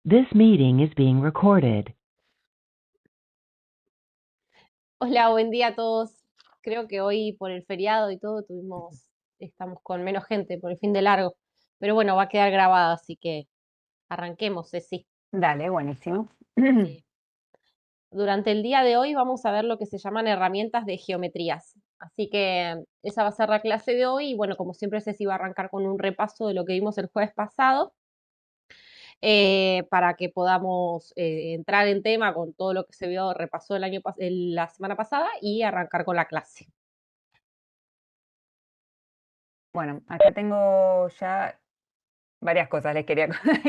This meeting is being recorded. Hola, buen día a todos. Creo que hoy por el feriado y todo estamos con menos gente por el fin de largo. Pero bueno, va a quedar grabado, así que arranquemos, Ceci. Dale, buenísimo. Sí. Durante el día de hoy vamos a ver lo que se llaman herramientas de geometrías. Así que esa va a ser la clase de hoy. Y bueno, como siempre, Ceci va a arrancar con un repaso de lo que vimos el jueves pasado, para que podamos entrar en tema con todo lo que se vio, repasó la semana pasada y arrancar con la clase. Bueno, acá tengo ya varias cosas, les quería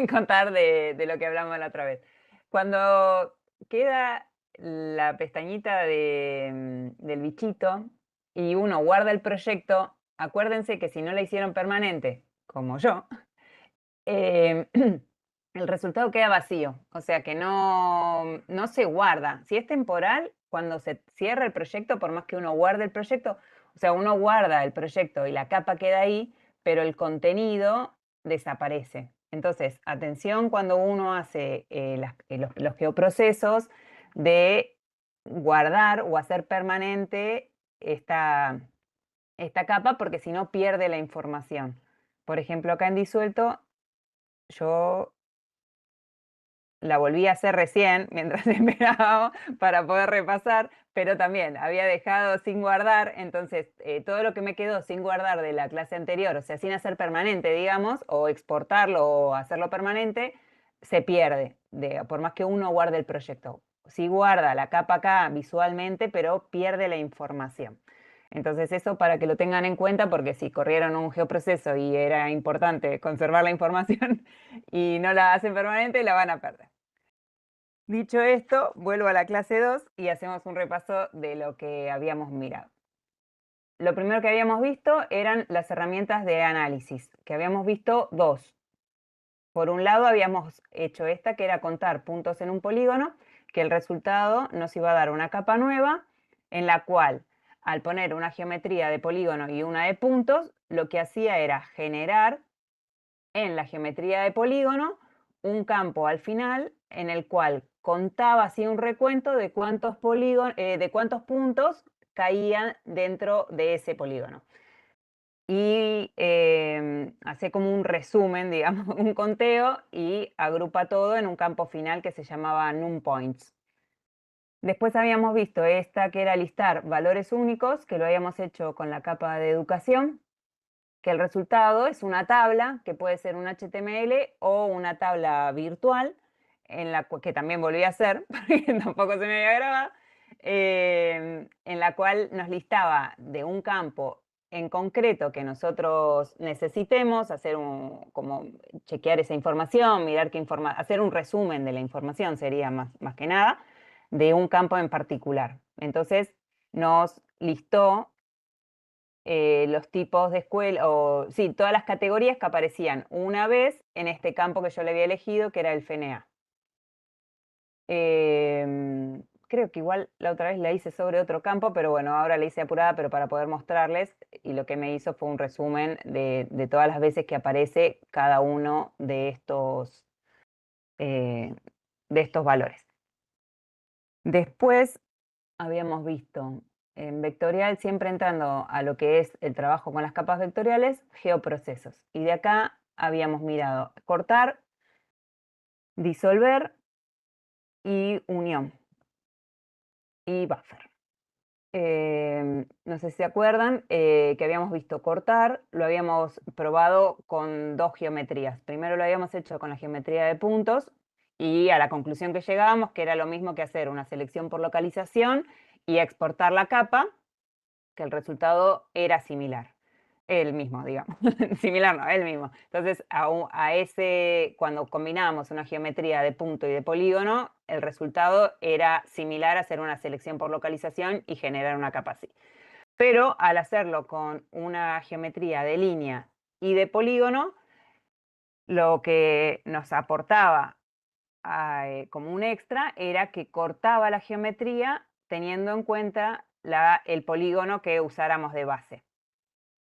contar de lo que hablamos la otra vez. Cuando queda la pestañita del bichito y uno guarda el proyecto, acuérdense que si no la hicieron permanente, como yo, eh, el resultado queda vacío, o sea que no se guarda. Si es temporal, cuando se cierra el proyecto, por más que uno guarde el proyecto, o sea, uno guarda el proyecto y la capa queda ahí, pero el contenido desaparece. Entonces, atención cuando uno hace los geoprocesos de guardar o hacer permanente esta capa, porque si no pierde la información. Por ejemplo, acá en disuelto yo la volví a hacer recién mientras esperábamos para poder repasar, pero también había dejado sin guardar, entonces todo lo que me quedó sin guardar de la clase anterior, o sea, sin hacer permanente, digamos, o exportarlo o hacerlo permanente, se pierde, por más que uno guarde el proyecto. Sí guarda la capa acá visualmente, pero pierde la información. Entonces eso para que lo tengan en cuenta, porque si corrieron un geoproceso y era importante conservar la información y no la hacen permanente, la van a perder. Dicho esto, vuelvo a la clase 2 y hacemos un repaso de lo que habíamos mirado. Lo primero que habíamos visto eran las herramientas de análisis, que habíamos visto dos. Por un lado habíamos hecho esta, que era contar puntos en un polígono, que el resultado nos iba a dar una capa nueva, en la cual, al poner una geometría de polígono y una de puntos, lo que hacía era generar en la geometría de polígono un campo al final en el cual contaba así un recuento de de cuántos puntos caían dentro de ese polígono. Y hace como un resumen, digamos, un conteo y agrupa todo en un campo final que se llamaba NumPoints. Después habíamos visto esta que era listar valores únicos, que lo habíamos hecho con la capa de educación, que el resultado es una tabla, que puede ser un HTML o una tabla virtual, que también volví a hacer, porque tampoco se me había grabado, en la cual nos listaba de un campo en concreto que nosotros necesitemos, como chequear esa información, mirar hacer un resumen de la información sería más que nada, de un campo en particular. Entonces nos listó los tipos de escuela, o sí, todas las categorías que aparecían una vez en este campo que yo le había elegido, que era el FNA. Creo que igual la otra vez la hice sobre otro campo, pero bueno, ahora la hice apurada, pero para poder mostrarles, y lo que me hizo fue un resumen de todas las veces que aparece cada uno eh, de estos valores. Después habíamos visto en vectorial, siempre entrando a lo que es el trabajo con las capas vectoriales, geoprocesos. Y de acá habíamos mirado cortar, disolver y unión y buffer. No sé si se acuerdan que habíamos visto cortar, lo habíamos probado con dos geometrías. Primero lo habíamos hecho con la geometría de puntos y a la conclusión que llegábamos que era lo mismo que hacer una selección por localización y exportar la capa, que el resultado era similar. El mismo, digamos. Similar no, el mismo. Entonces, cuando combinábamos una geometría de punto y de polígono, el resultado era similar a hacer una selección por localización y generar una capa así. Pero al hacerlo con una geometría de línea y de polígono, lo que nos aportaba como un extra era que cortaba la geometría teniendo en cuenta el polígono que usáramos de base.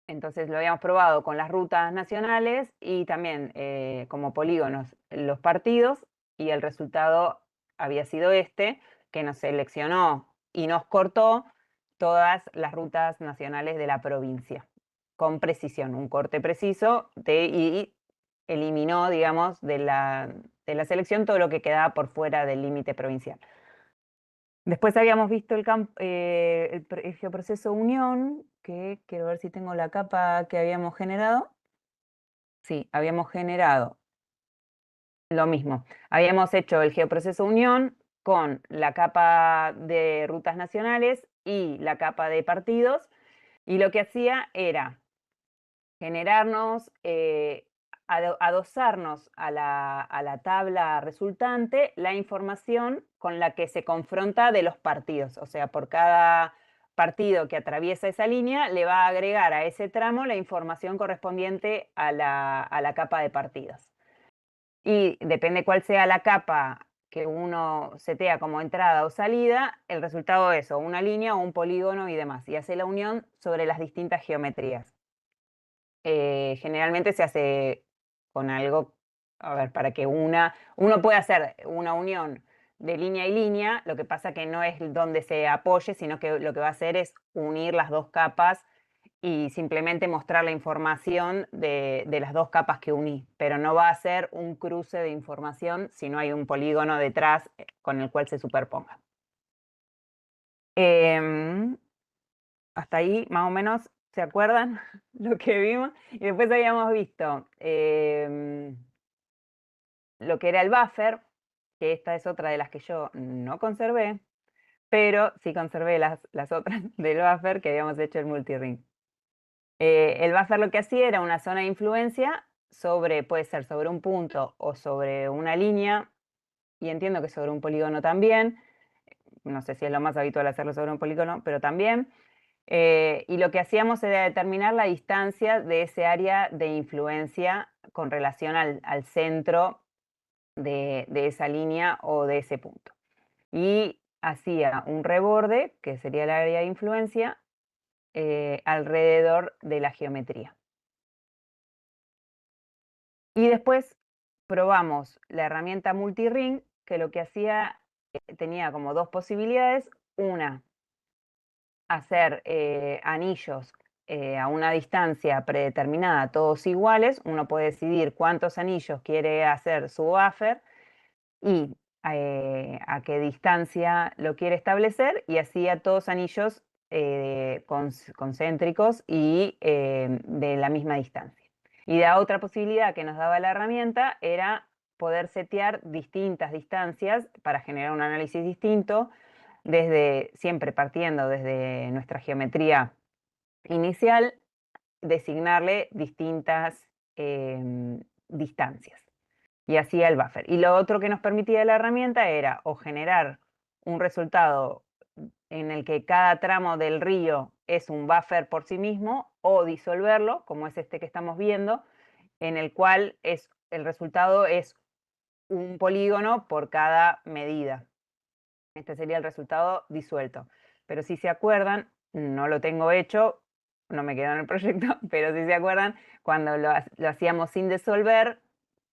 Entonces lo habíamos probado con las rutas nacionales y también como polígonos los partidos y el resultado había sido este, que nos seleccionó y nos cortó todas las rutas nacionales de la provincia, con precisión, un corte preciso, y eliminó, digamos, de la selección todo lo que quedaba por fuera del límite provincial. Después habíamos visto el geoproceso unión, que quiero ver si tengo la capa que habíamos generado. Sí, habíamos generado lo mismo. Habíamos hecho el geoproceso unión con la capa de rutas nacionales y la capa de partidos, y lo que hacía era generarnos, adosarnos a la tabla resultante la información con la que se confronta de los partidos. O sea, por cada partido que atraviesa esa línea, le va a agregar a ese tramo la información correspondiente a la capa de partidos. Y depende cuál sea la capa que uno setea como entrada o salida, el resultado es o una línea o un polígono y demás. Y hace la unión sobre las distintas geometrías. Generalmente se hace con algo, a ver, para que uno puede hacer una unión de línea y línea, lo que pasa que no es donde se apoye, sino que lo que va a hacer es unir las dos capas y simplemente mostrar la información de las dos capas que uní, pero no va a ser un cruce de información si no hay un polígono detrás con el cual se superponga. Hasta ahí, más o menos, ¿se acuerdan lo que vimos? Y después habíamos visto lo que era el buffer, que esta es otra de las que yo no conservé, pero sí conservé las otras del buffer que habíamos hecho el multiring. El buffer lo que hacía era una zona de influencia puede ser sobre un punto o sobre una línea, y entiendo que sobre un polígono también. No sé si es lo más habitual hacerlo sobre un polígono, pero también. Y lo que hacíamos era determinar la distancia de ese área de influencia con relación al centro de esa línea o de ese punto. Y hacía un reborde, que sería el área de influencia, alrededor de la geometría. Y después probamos la herramienta multiring, que lo que hacía, tenía como dos posibilidades. Una, hacer anillos a una distancia predeterminada, todos iguales. Uno puede decidir cuántos anillos quiere hacer su buffer y a qué distancia lo quiere establecer, y hacía todos anillos concéntricos y de la misma distancia. Y la otra posibilidad que nos daba la herramienta era poder setear distintas distancias para generar un análisis distinto, siempre partiendo desde nuestra geometría inicial, designarle distintas distancias. Y hacía el buffer. Y lo otro que nos permitía la herramienta era o generar un resultado en el que cada tramo del río es un buffer por sí mismo, o disolverlo, como es este que estamos viendo, en el cual el resultado es un polígono por cada medida. Este sería el resultado disuelto. Pero si se acuerdan, no lo tengo hecho, no me quedó en el proyecto, pero si se acuerdan, cuando lo hacíamos sin disolver,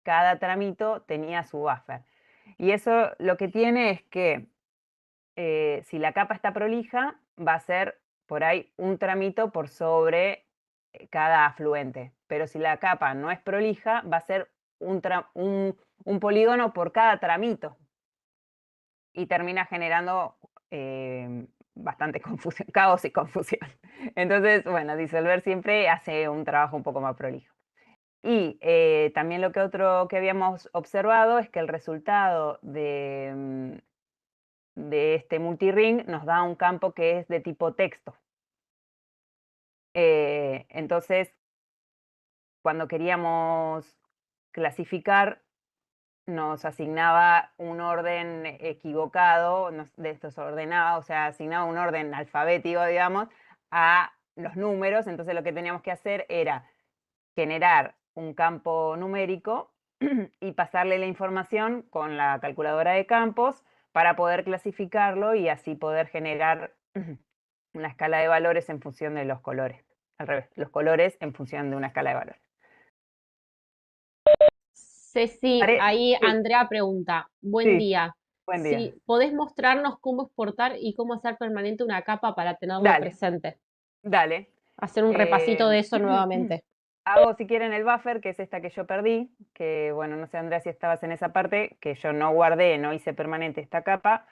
cada tramito tenía su buffer. Y eso lo que tiene es que si la capa está prolija, va a ser por ahí un tramito por sobre cada afluente. Pero si la capa no es prolija, va a ser un polígono por cada tramito. Y termina generando bastante confusión, caos y confusión. Entonces, bueno, disolver siempre hace un trabajo un poco más prolijo. Y también lo otro que habíamos observado es que el resultado de este multiring nos da un campo que es de tipo texto. Entonces, cuando queríamos clasificar, nos asignaba un orden equivocado, desordenaba, o sea, asignaba un orden alfabético, digamos, a los números. Entonces lo que teníamos que hacer era generar un campo numérico y pasarle la información con la calculadora de campos para poder clasificarlo y así poder generar una escala de valores en función de los colores. Al revés, los colores en función de una escala de valores. Ceci, ahí Sí, Andrea pregunta, buen sí, día. buen día. Si podés mostrarnos cómo exportar y cómo hacer permanente una capa para tenerlo Dale, presente. dale. Hacer un repasito de Eh, eso nuevamente. Hago si quieren el buffer, que es esta que yo perdí, que bueno, no sé Andrea si estabas en esa parte, que yo no guardé, no hice permanente esta capa,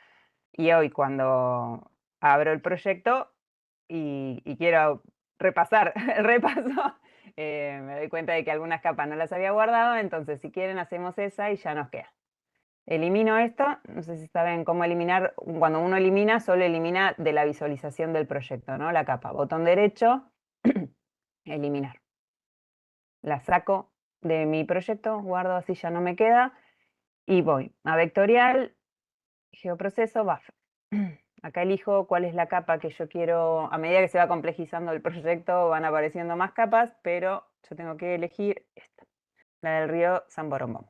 y hoy cuando abro el proyecto y quiero repasar el repaso, me doy cuenta de que algunas capas no las había guardado, entonces si quieren hacemos esa y ya nos queda. Elimino esto, no sé si saben cómo eliminar, cuando uno elimina, solo elimina de la visualización del proyecto, ¿no? La capa, botón derecho, eliminar. La saco de mi proyecto, guardo así ya no me queda, y voy a vectorial, geoproceso, buffer. Acá elijo cuál es la capa que yo quiero, a medida que se va complejizando el proyecto van apareciendo más capas, pero yo tengo que elegir esta, la del río San Borondón.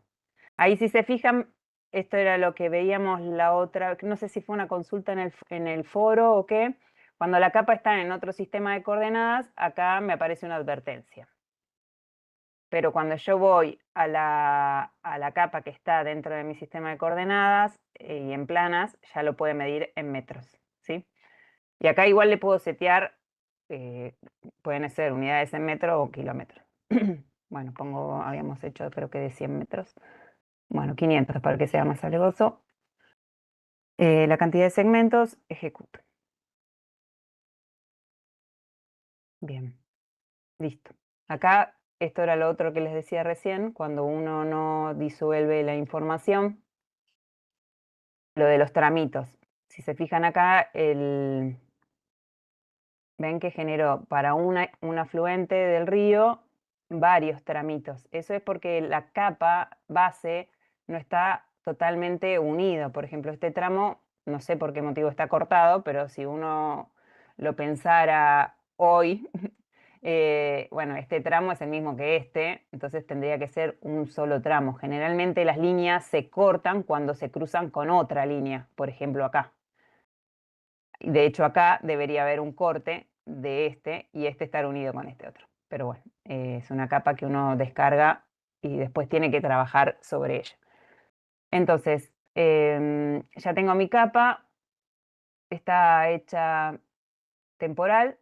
Ahí si se fijan, esto era lo que veíamos la otra, no sé si fue una consulta en el foro o qué, cuando la capa está en otro sistema de coordenadas, acá me aparece una advertencia. Pero cuando yo voy a la capa que está dentro de mi sistema de coordenadas y en planas, ya lo puede medir en metros, ¿sí? Y acá igual le puedo setear, pueden ser unidades en metro o kilómetros. Bueno, habíamos hecho creo que de 100 metros. Bueno, 500 para que sea más alevoso. La cantidad de segmentos, ejecuto. Bien, listo. Acá, esto era lo otro que les decía recién, cuando uno no disuelve la información, lo de los tramitos. Si se fijan acá, ven que generó para un afluente del río varios tramitos. Eso es porque la capa base no está totalmente unido. Por ejemplo, este tramo, no sé por qué motivo está cortado, pero si uno lo pensara hoy, bueno, este tramo es el mismo que este, entonces tendría que ser un solo tramo. Generalmente las líneas se cortan cuando se cruzan con otra línea, por ejemplo acá. De hecho, acá debería haber un corte de este y este estar unido con este otro. Pero bueno, es una capa que uno descarga y después tiene que trabajar sobre ella. Entonces, ya tengo mi capa, está hecha temporal,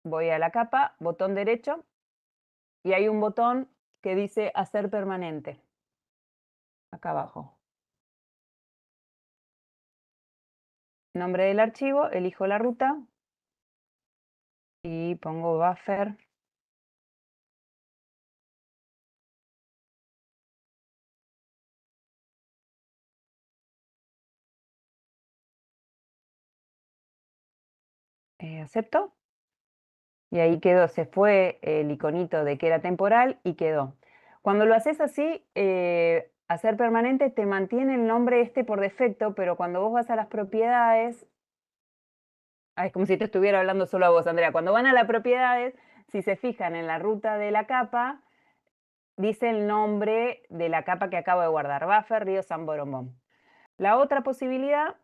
voy a la capa, botón derecho, y hay un botón que dice hacer permanente, acá abajo. Nombre del archivo, elijo la ruta y pongo buffer. Acepto. Y ahí quedó, se fue el iconito de que era temporal y quedó. Cuando lo haces así, hacer permanente te mantiene el nombre este por defecto, pero cuando vos vas a las propiedades, es como si te estuviera hablando solo a vos, Andrea. Cuando van a las propiedades, si se fijan en la ruta de la capa, dice el nombre de la capa que acabo de guardar, Buffer Río San Borombón. La otra posibilidad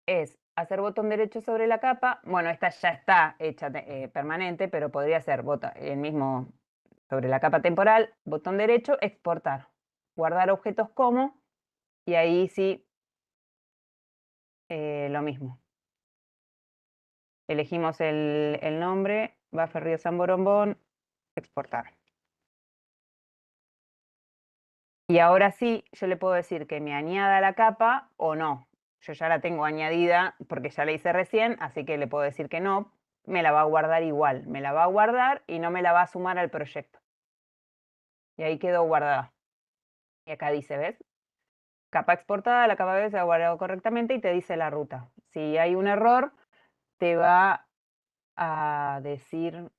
es hacer botón derecho sobre la capa. Bueno, esta ya está hecha permanente, pero podría ser el mismo sobre la capa temporal, botón derecho, exportar, guardar objetos como, y ahí sí, lo mismo. Elegimos el nombre, Buffer Río San Borombón, exportar. Y ahora sí, yo le puedo decir que me añada la capa o no. Yo ya la tengo añadida porque ya la hice recién, así que le puedo decir que no. Me la va a guardar igual. Me la va a guardar y no me la va a sumar al proyecto. Y ahí quedó guardada. Y acá dice, ¿ves? Capa exportada, la capa B se ha guardado correctamente y te dice la ruta. Si hay un error, te va a decir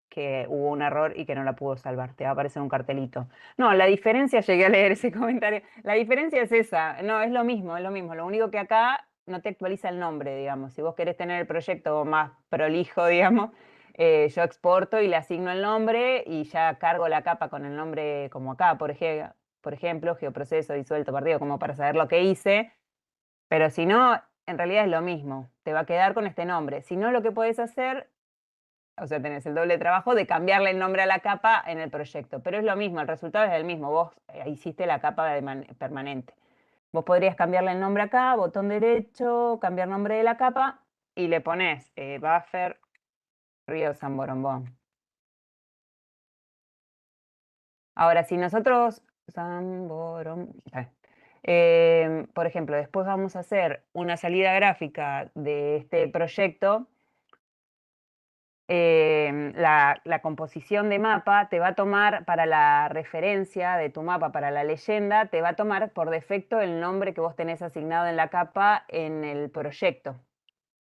que hubo un error y que no la pudo salvar. Te va a aparecer un cartelito. No, la diferencia, llegué a leer ese comentario, la diferencia es esa. No, es lo mismo, es lo mismo. Lo único que acá no te actualiza el nombre, digamos. Si vos querés tener el proyecto más prolijo, digamos, yo exporto y le asigno el nombre y ya cargo la capa con el nombre como acá, por ejemplo, geoproceso, disuelto, partido, como para saber lo que hice. Pero si no, en realidad es lo mismo. Te va a quedar con este nombre. Si no, lo que podés hacer o sea, tenés el doble trabajo de cambiarle el nombre a la capa en el proyecto. Pero es lo mismo, el resultado es el mismo. Vos hiciste la capa permanente. Vos podrías cambiarle el nombre acá, botón derecho, cambiar nombre de la capa y le pones buffer Río San Borombón. Ahora, si nosotros, por ejemplo, después vamos a hacer una salida gráfica de este proyecto, la composición de mapa te va a tomar para la referencia de tu mapa, para la leyenda, te va a tomar por defecto el nombre que vos tenés asignado en la capa en el proyecto.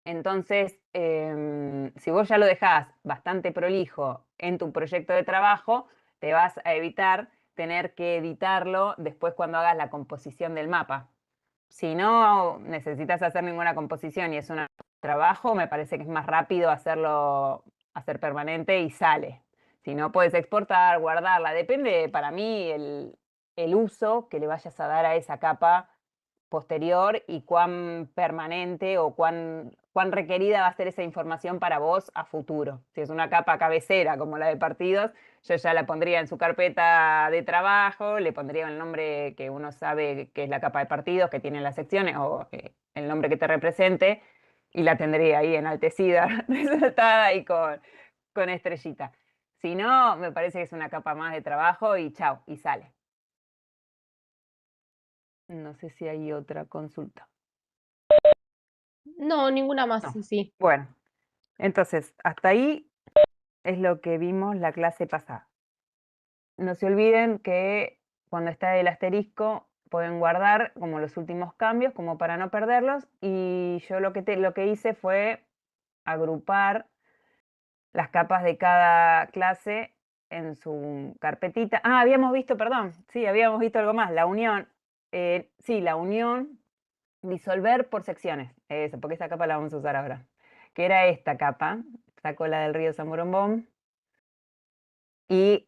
Entonces, si vos ya lo dejás bastante prolijo en tu proyecto de trabajo, te vas a evitar tener que editarlo después cuando hagas la composición del mapa. Si no necesitas hacer ninguna composición y es un trabajo, me parece que es más rápido hacer permanente y sale. Si no, puedes exportar, guardarla. Depende para mí el uso que le vayas a dar a esa capa posterior y cuán permanente o cuán requerida va a ser esa información para vos a futuro. Si es una capa cabecera como la de partidos, yo ya la pondría en su carpeta de trabajo, le pondría el nombre que uno sabe que es la capa de partidos, que tiene las secciones, o el nombre que te represente, y la tendría ahí enaltecida, resaltada y con estrellita. Si no, me parece que es una capa más de trabajo y chao, y sale. No sé si hay otra consulta. No, ninguna más, No. sí. Bueno, entonces, hasta ahí es lo que vimos la clase pasada. No se olviden que cuando está el asterisco pueden guardar como los últimos cambios, como para no perderlos. Y yo lo que hice fue agrupar las capas de cada clase en su carpetita. Ah, habíamos visto, perdón, sí, habíamos visto algo más, la unión. Sí, la unión, disolver por secciones, eso, porque esa capa la vamos a usar ahora. Que era esta capa, saco la del río San Borombón. Y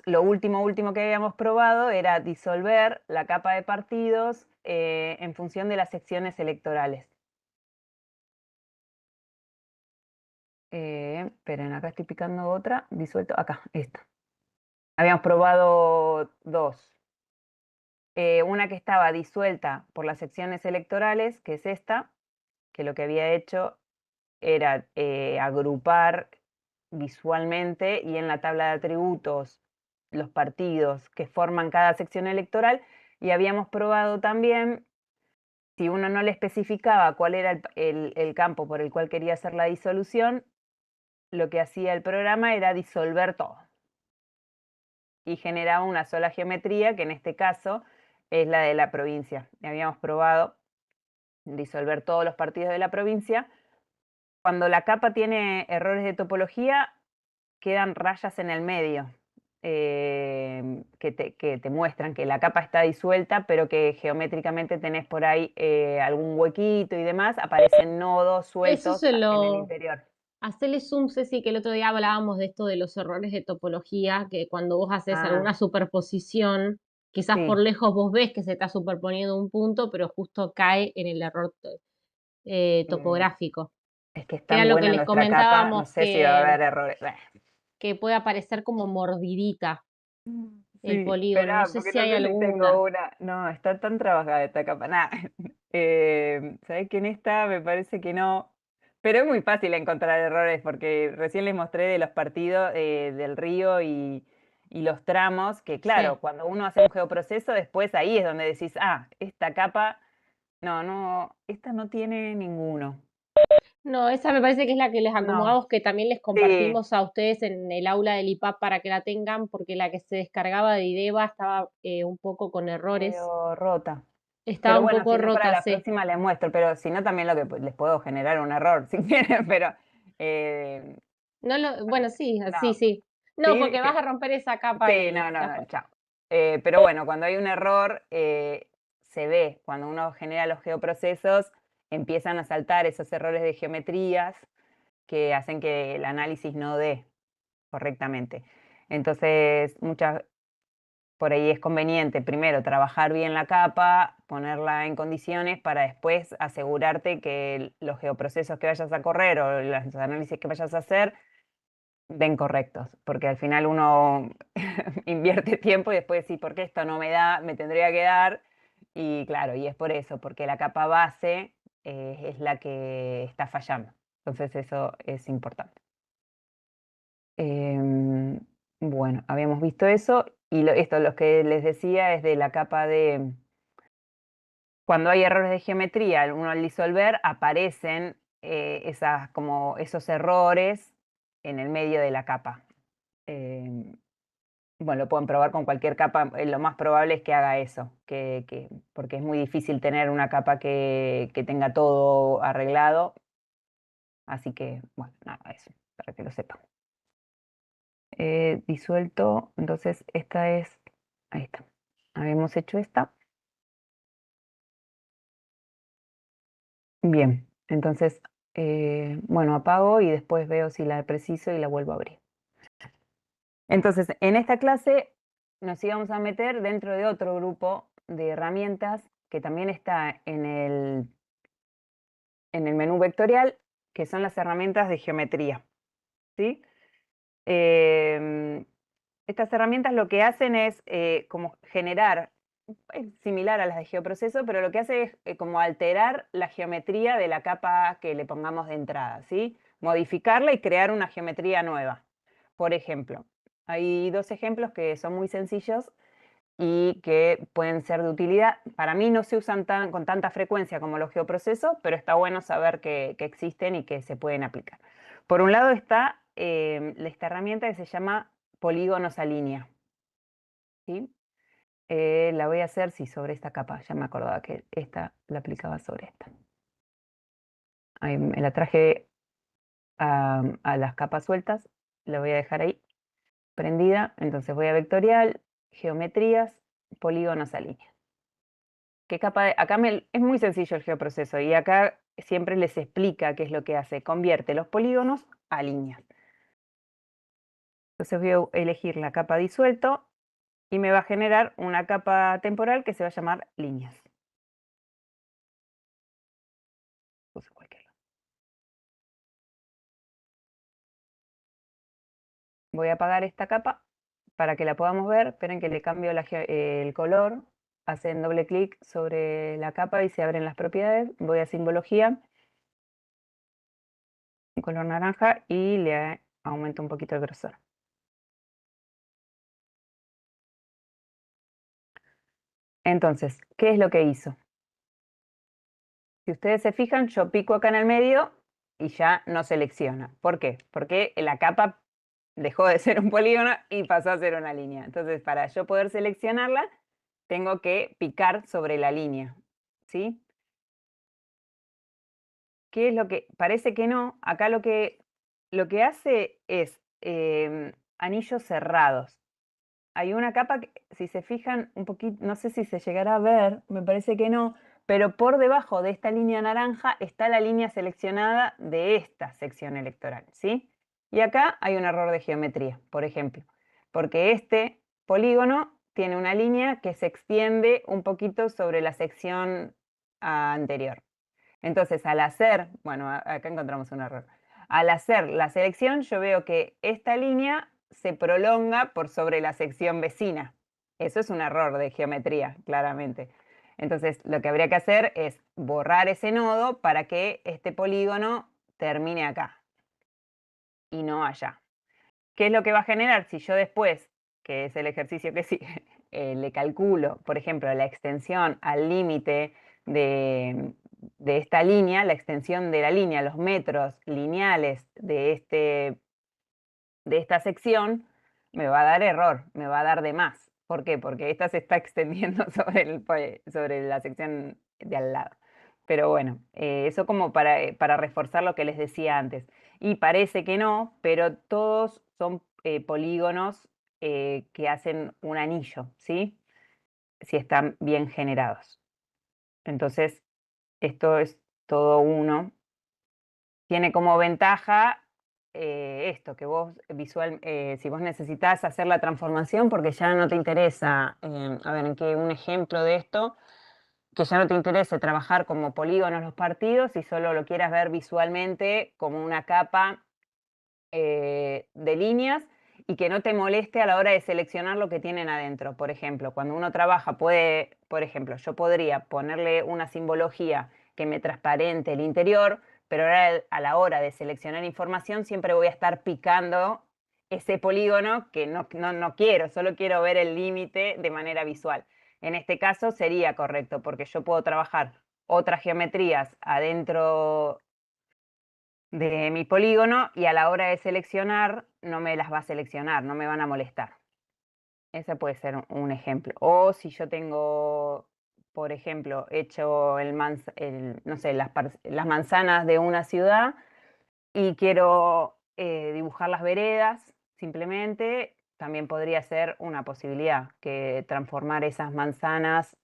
lo último que habíamos probado era disolver la capa de partidos en función de las secciones electorales. Esperen, acá estoy picando otra, disuelto, acá, esta. Habíamos probado dos. Una que estaba disuelta por las secciones electorales, que es esta, que lo que había hecho era agrupar visualmente y en la tabla de atributos los partidos que forman cada sección electoral, y habíamos probado también, si uno no le especificaba cuál era el campo por el cual quería hacer la disolución, lo que hacía el programa era disolver todo y generaba una sola geometría, que en este caso es la de la provincia. Y habíamos probado disolver todos los partidos de la provincia. Cuando la capa tiene errores de topología, quedan rayas en el medio que te muestran que la capa está disuelta, pero que geométricamente tenés por ahí algún huequito y demás, aparecen nodos Eso sueltos se en el lo... interior. Hacele zoom, Ceci, que el otro día hablábamos de esto de los errores de topología, que cuando vos haces Ah, alguna superposición, quizás por sí. lejos vos ves que se está superponiendo un punto, pero justo cae en el error mm, topográfico. Es que es Que era tan lo que buena les nuestra capa, no comentábamos sé si va a haber errores. que puede aparecer como mordidita el Sí, polígono. No espera, sé porque si no hay sé si alguna. tengo una. No, está tan trabajada esta capa. Nada. ¿Sabés que en esta me parece que no? Pero es muy fácil encontrar errores porque recién les mostré de los partidos del río y los tramos, que Sí. claro, cuando uno hace un geoproceso, después ahí es donde decís, ah, esta capa, no, esta no tiene ninguno. No, esa me parece que es la que les No, acomodamos, que también les sí, compartimos a ustedes en el aula del IPAP para que la tengan, porque la que se descargaba de IDEVA estaba un poco con errores. medio rota. Estaba Pero un bueno, poco si no, para rota, la sí. próxima les muestro, pero si no, también lo que les puedo generar un error, si quieren, pero eh, No bueno, sí, sí, no, sí. No, sí, porque vas a romper esa capa sí, y no, ya no, fue. no, chao. Pero bueno, cuando hay un error, se ve, cuando uno genera los geoprocesos, empiezan a saltar esos errores de geometrías que hacen que el análisis no dé correctamente. Entonces, por ahí es conveniente primero trabajar bien la capa, ponerla en condiciones para después asegurarte que los geoprocesos que vayas a correr o los análisis que vayas a hacer den correctos, porque al final uno invierte tiempo y después sí, ¿por qué esto no me da? Me tendría que dar. Y claro, y es por eso, porque la capa base es la que está fallando. Entonces eso es importante. Bueno, habíamos visto eso y esto lo que les decía es de la capa de... Cuando hay errores de geometría, uno al disolver aparecen como esos errores en el medio de la capa. Em, bueno, lo pueden probar con cualquier capa, lo más probable es que haga eso, porque es muy difícil tener una capa que tenga todo arreglado. Así que, bueno, nada, eso, para que lo sepan. Disuelto, entonces esta es, ahí está. Habíamos hecho esta. Bien, entonces, bueno, apago y después veo si la preciso y la vuelvo a abrir. Entonces, en esta clase nos íbamos a meter dentro de otro grupo de herramientas que también está en el menú vectorial, que son las herramientas de geometría, ¿sí? Estas herramientas lo que hacen es como generar, es similar a las de geoproceso, pero lo que hace es como alterar la geometría de la capa que le pongamos de entrada, ¿sí? Modificarla y crear una geometría nueva. Por ejemplo, hay dos ejemplos que son muy sencillos y que pueden ser de utilidad. Para mí no se usan con tanta frecuencia como los geoprocesos, pero está bueno saber que existen y que se pueden aplicar. Por un lado está esta herramienta que se llama polígonos a línea, ¿sí? La voy a hacer, sí, sobre esta capa. Ya me acordaba que esta la aplicaba sobre esta. Ahí me la traje a las capas sueltas. La voy a dejar ahí prendida. Entonces voy a vectorial, geometrías, polígonos a línea. ¿Qué capa acá es muy sencillo el geoproceso y acá siempre les explica qué es lo que hace. Convierte los polígonos a líneas. Entonces voy a elegir la capa disuelto y me va a generar una capa temporal que se va a llamar líneas. Puse cualquiera. Voy a apagar esta capa para que la podamos ver. Esperen que le cambio el color. Hacen doble clic sobre la capa y se abren las propiedades. Voy a simbología, un color naranja y le aumento un poquito el grosor. Entonces, ¿qué es lo que hizo? Si ustedes se fijan, yo pico acá en el medio y ya no selecciona. ¿Por qué? Porque la capa dejó de ser un polígono y pasó a ser una línea. Entonces, para yo poder seleccionarla, tengo que picar sobre la línea, ¿sí? ¿Qué es lo que...? Parece que no. Acá lo que hace es anillos cerrados. Hay una capa que, si se fijan un poquito, no sé si se llegará a ver, me parece que no, pero por debajo de esta línea naranja está la línea seleccionada de esta sección electoral, ¿sí? Y acá hay un error de geometría, por ejemplo, porque este polígono tiene una línea que se extiende un poquito sobre la sección anterior. Entonces, al hacer, bueno, acá encontramos un error. Al hacer la selección, yo veo que esta línea se prolonga por sobre la sección vecina. Eso es un error de geometría, claramente. Entonces, lo que habría que hacer es borrar ese nodo para que este polígono termine acá y no allá. ¿Qué es lo que va a generar? Si yo después, que es el ejercicio que sigue, le calculo, por ejemplo, la extensión al límite de esta línea, la extensión de la línea, los metros lineales de esta sección, me va a dar error, me va a dar de más. ¿Por qué? Porque esta se está extendiendo sobre la sección de al lado. Pero bueno, eso como para reforzar lo que les decía antes. Y parece que no, pero todos son polígonos que hacen un anillo, ¿sí? Si están bien generados. Entonces, esto es todo uno. Tiene como ventaja esto, que vos si vos necesitas hacer la transformación porque ya no te interesa, a ver, un ejemplo de esto, que ya no te interese trabajar como polígonos los partidos y solo lo quieras ver visualmente como una capa de líneas y que no te moleste a la hora de seleccionar lo que tienen adentro. Por ejemplo, cuando uno trabaja puede, por ejemplo, yo podría ponerle una simbología que me transparente el interior, pero ahora a la hora de seleccionar información siempre voy a estar picando ese polígono que no quiero, solo quiero ver el límite de manera visual. En este caso sería correcto, porque yo puedo trabajar otras geometrías adentro de mi polígono y a la hora de seleccionar no me las va a seleccionar, no me van a molestar. Ese puede ser un ejemplo. O si yo tengo, por ejemplo, hecho no sé, las manzanas de una ciudad y quiero dibujar las veredas, simplemente también podría ser una posibilidad que transformar esas manzanas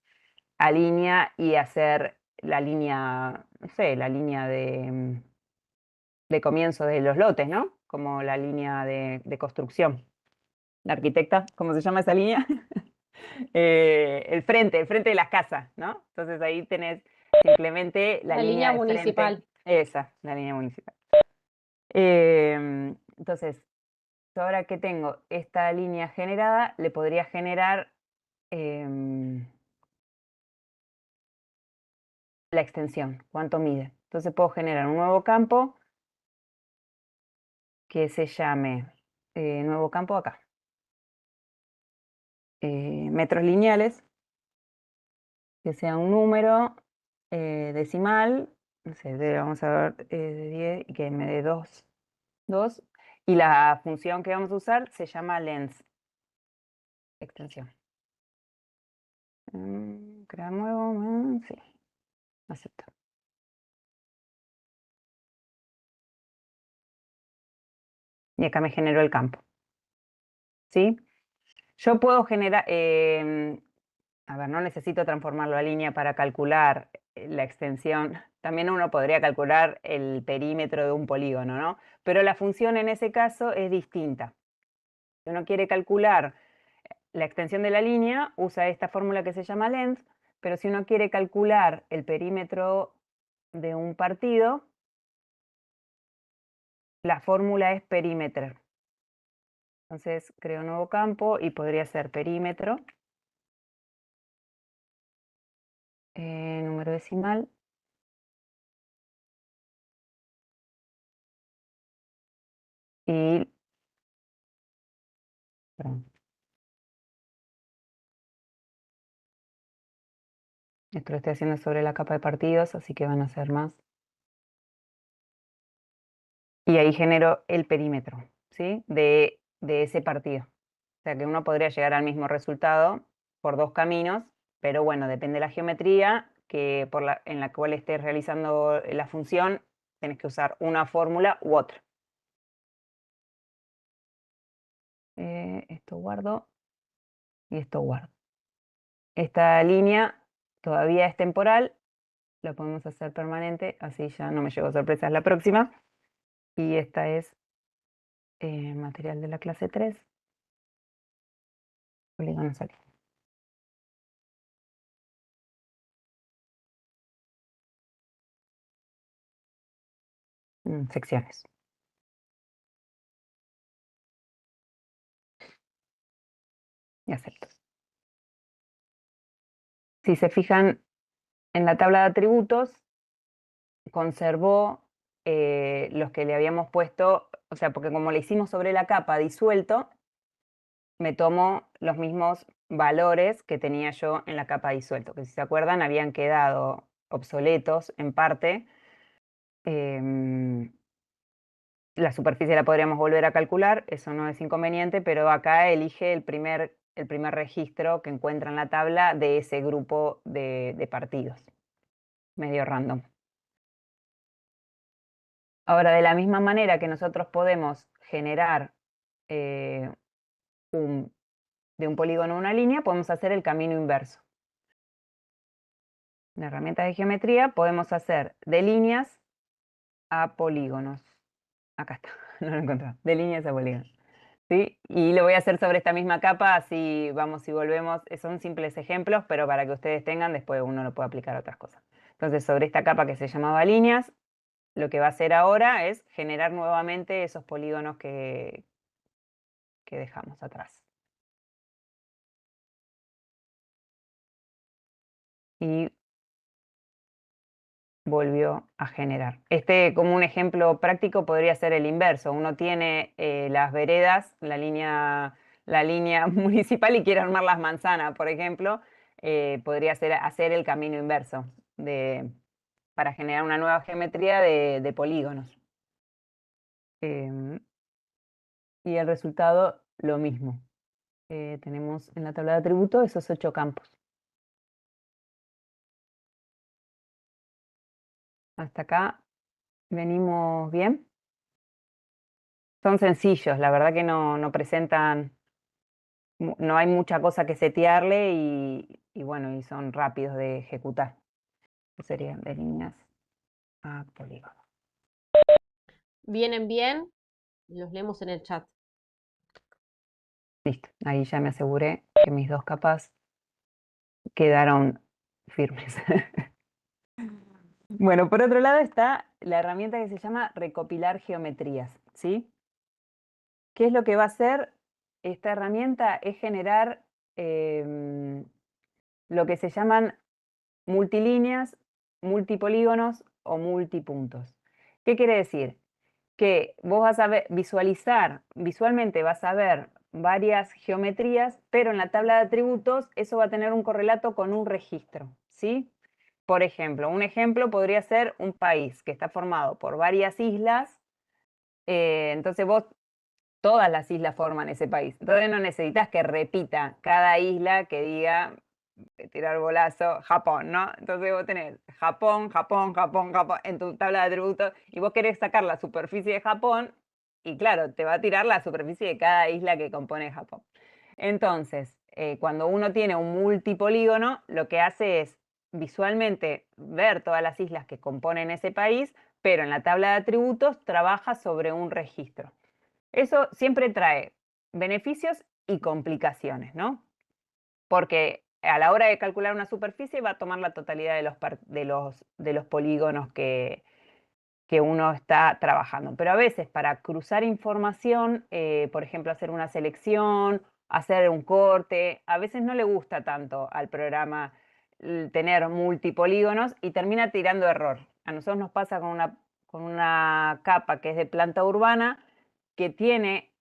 a línea y hacer la línea, no sé, la línea de comienzo de los lotes, ¿no? Como la línea de construcción. La arquitecta, ¿cómo se llama esa línea? El frente de las casas, ¿no? Entonces ahí tenés simplemente la La línea línea de frente. municipal. Esa, la línea municipal. Entonces, yo ahora que tengo esta línea generada, le podría generar la extensión, cuánto mide. Entonces puedo generar un nuevo campo que se llame nuevo campo acá. Metros lineales, que sea un número decimal, no sé, vamos a ver, de 10 y que me dé 2. Y la función que vamos a usar se llama length, extensión. Crear nuevo, sí, acepto. Y acá me generó el campo. ¿Sí? Yo puedo generar, a ver, no necesito transformarlo a línea para calcular la extensión. También uno podría calcular el perímetro de un polígono, ¿no? Pero la función en ese caso es distinta. Si uno quiere calcular la extensión de la línea, usa esta fórmula que se llama length, pero si uno quiere calcular el perímetro de un partido, la fórmula es perímetro. Entonces creo un nuevo campo y podría ser perímetro, número decimal, y perdón, esto lo estoy haciendo sobre la capa de partidos, así que van a ser más. Y ahí genero el perímetro, ¿sí? De ese partido. O sea que uno podría llegar al mismo resultado por dos caminos, pero bueno, depende de la geometría en la cual estés realizando la función, tenés que usar una fórmula u otra. Esto guardo y esto guardo. Esta línea todavía es temporal, la podemos hacer permanente, así ya no me llevo sorpresas la próxima. Y esta es material de la clase 3, polígono sólido. Secciones. Y acepto. Si se fijan en la tabla de atributos, conservó los que le habíamos puesto, o sea, porque como le hicimos sobre la capa disuelto, me tomo los mismos valores que tenía yo en la capa disuelto, que si se acuerdan habían quedado obsoletos en parte. La superficie la podríamos volver a calcular, eso no es inconveniente, pero acá elige el primer registro que encuentra en la tabla de ese grupo de partidos, medio random. Ahora, de la misma manera que nosotros podemos generar de un polígono una línea, podemos hacer el camino inverso. En herramientas de geometría podemos hacer de líneas a polígonos. Acá está, no lo encontré. De líneas a polígonos. ¿Sí? Y lo voy a hacer sobre esta misma capa, así vamos y volvemos. Son simples ejemplos, pero para que ustedes tengan, después uno lo puede aplicar a otras cosas. Entonces, sobre esta capa que se llamaba líneas, lo que va a hacer ahora es generar nuevamente esos polígonos que dejamos atrás. Y volvió a generar. Como un ejemplo práctico, podría ser el inverso. Uno tiene las veredas, la línea municipal y quiere armar las manzanas, por ejemplo, podría hacer el camino inverso para generar una nueva geometría de polígonos. Y el resultado, lo mismo. Tenemos en la tabla de atributos esos 8 campos. Hasta acá venimos bien. Son sencillos, la verdad que no presentan, no hay mucha cosa que setearle y bueno, y son rápidos de ejecutar. Serían de líneas a polígono. ¿Vienen bien? Los leemos en el chat. Listo, ahí ya me aseguré que mis 2 capas quedaron firmes. Bueno, por otro lado está la herramienta que se llama recopilar geometrías, ¿sí? ¿Qué es lo que va a hacer esta herramienta? Es generar lo que se llaman multilíneas, multipolígonos o multipuntos. ¿Qué quiere decir? Que vos vas a visualmente vas a ver varias geometrías, pero en la tabla de atributos eso va a tener un correlato con un registro, ¿sí? Por ejemplo, un ejemplo podría ser un país que está formado por varias islas, entonces todas las islas forman ese país. Entonces no necesitas que repita cada isla que diga, tirar bolazo, Japón, ¿no? Entonces vos tenés Japón, Japón, Japón, Japón en tu tabla de atributos y vos querés sacar la superficie de Japón y claro, te va a tirar la superficie de cada isla que compone Japón. Entonces, cuando uno tiene un multipolígono, lo que hace es visualmente ver todas las islas que componen ese país, pero en la tabla de atributos trabaja sobre un registro. Eso siempre trae beneficios y complicaciones, ¿no? Porque a la hora de calcular una superficie va a tomar la totalidad de los polígonos que uno está trabajando. Pero a veces para cruzar información, por ejemplo, hacer una selección, hacer un corte, a veces no le gusta tanto al programa tener multipolígonos y termina tirando error. A nosotros nos pasa con una capa que es de planta urbana que tiene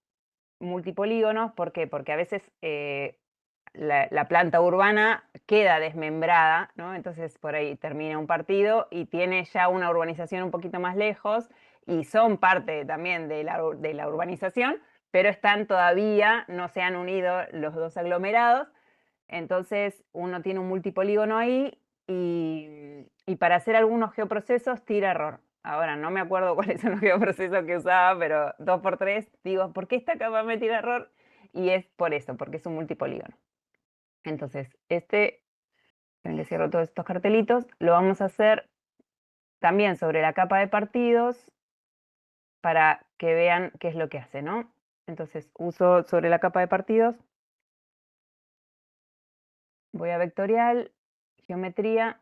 multipolígonos. ¿Por qué? Porque a veces la planta urbana queda desmembrada, ¿no? Entonces por ahí termina un partido y tiene ya una urbanización un poquito más lejos y son parte también de la urbanización, pero están todavía, no se han unido los 2 aglomerados, entonces uno tiene un multipolígono ahí y para hacer algunos geoprocesos tira error. Ahora no me acuerdo cuáles son los geoprocesos que usaba, pero 2×3 digo, ¿por qué esta capa me tira error? Y es por eso, porque es un multipolígono. Entonces, ven que cierro todos estos cartelitos, lo vamos a hacer también sobre la capa de partidos para que vean qué es lo que hace, ¿no? Entonces, uso sobre la capa de partidos, voy a vectorial, geometría,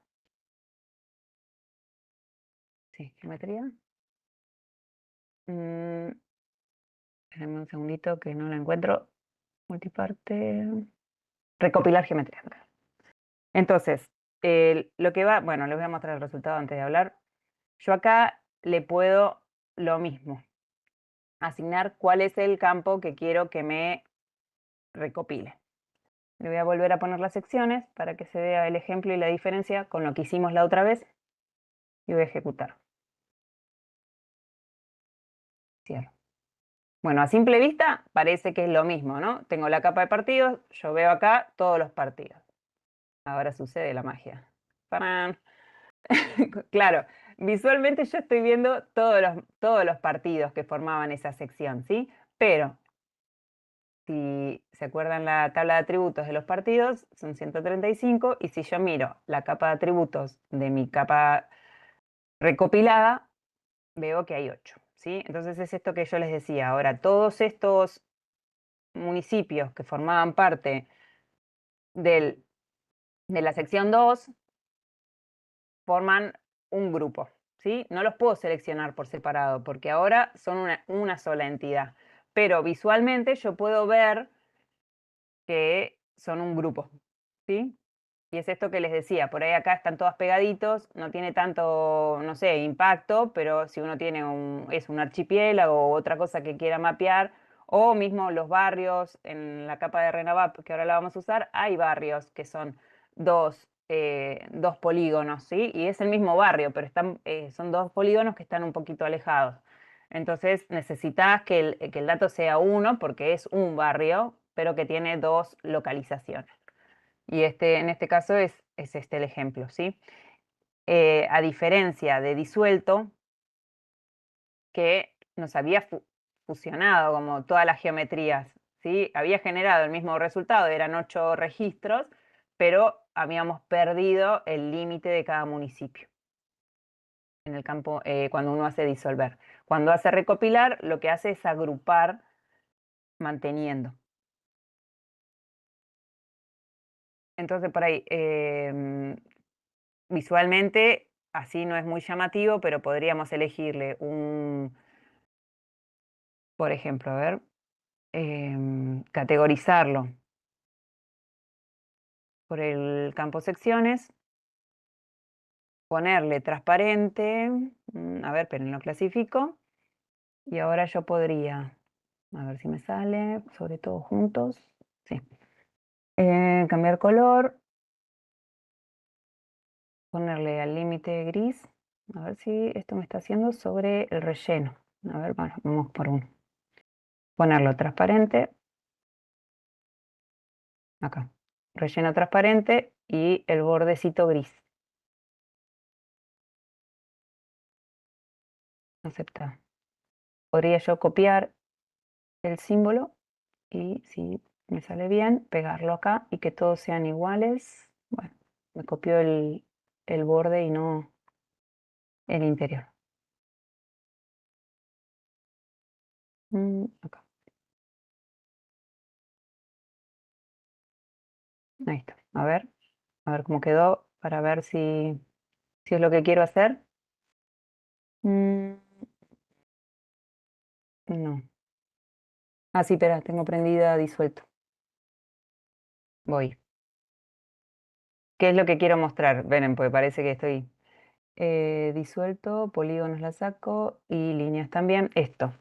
sí, geometría. Espérenme un segundito que no la encuentro. Multiparte, recopilar geometría. Entonces, lo que va, bueno, les voy a mostrar el resultado antes de hablar. Yo acá le puedo lo mismo, asignar cuál es el campo que quiero que me recopile. Le voy a volver a poner las secciones para que se vea el ejemplo y la diferencia con lo que hicimos la otra vez. Y voy a ejecutar. Cierro. Bueno, a simple vista parece que es lo mismo, ¿no? Tengo la capa de partidos, yo veo acá todos los partidos. Ahora sucede la magia. ¡Tarán! Claro, visualmente yo estoy viendo todos los partidos que formaban esa sección, ¿sí? Pero si se acuerdan la tabla de atributos de los partidos, son 135, y si yo miro la capa de atributos de mi capa recopilada, veo que hay 8, ¿sí? Entonces es esto que yo les decía. Ahora, todos estos municipios que formaban parte de la sección 2 forman un grupo, ¿sí? No los puedo seleccionar por separado, porque ahora son una sola entidad. Pero visualmente yo puedo ver que son un grupo, ¿sí? Y es esto que les decía, por ahí acá están todas pegaditos, no tiene tanto, no sé, impacto, pero si uno tiene un archipiélago o otra cosa que quiera mapear, o mismo los barrios, en la capa de RenaVAP, que ahora la vamos a usar, hay barrios que son dos polígonos, ¿sí? Y es el mismo barrio, pero son dos polígonos que están un poquito alejados. Entonces necesitas que el dato sea uno, porque es un barrio, pero que tiene dos localizaciones. Y en este caso es este el ejemplo, ¿sí? A diferencia de disuelto, que nos había fusionado como todas las geometrías, ¿sí? Había generado el mismo resultado, eran 8 registros, pero habíamos perdido el límite de cada municipio en el campo cuando uno hace disolver. Cuando hace recopilar, lo que hace es agrupar manteniendo. Entonces, por ahí, visualmente, así no es muy llamativo, pero podríamos elegirle por ejemplo, a ver, categorizarlo por el campo secciones, ponerle transparente, a ver, pero lo clasifico, y ahora yo podría, a ver si me sale, sobre todo juntos, sí. Cambiar color, ponerle al límite gris, a ver si esto me está haciendo sobre el relleno. A ver, bueno, vamos por uno. Ponerlo transparente, acá, relleno transparente y el bordecito gris. Aceptar. Podría yo copiar el símbolo y si me sale bien, pegarlo acá y que todos sean iguales. Bueno, me copió el borde y no el interior. Acá. Ahí está. A ver cómo quedó para ver si es lo que quiero hacer. Mm, no. Ah, sí, espera, tengo prendida disuelto. Voy. ¿Qué es lo que quiero mostrar? Ven, pues parece que estoy disuelto, polígonos la saco y líneas también. Esto.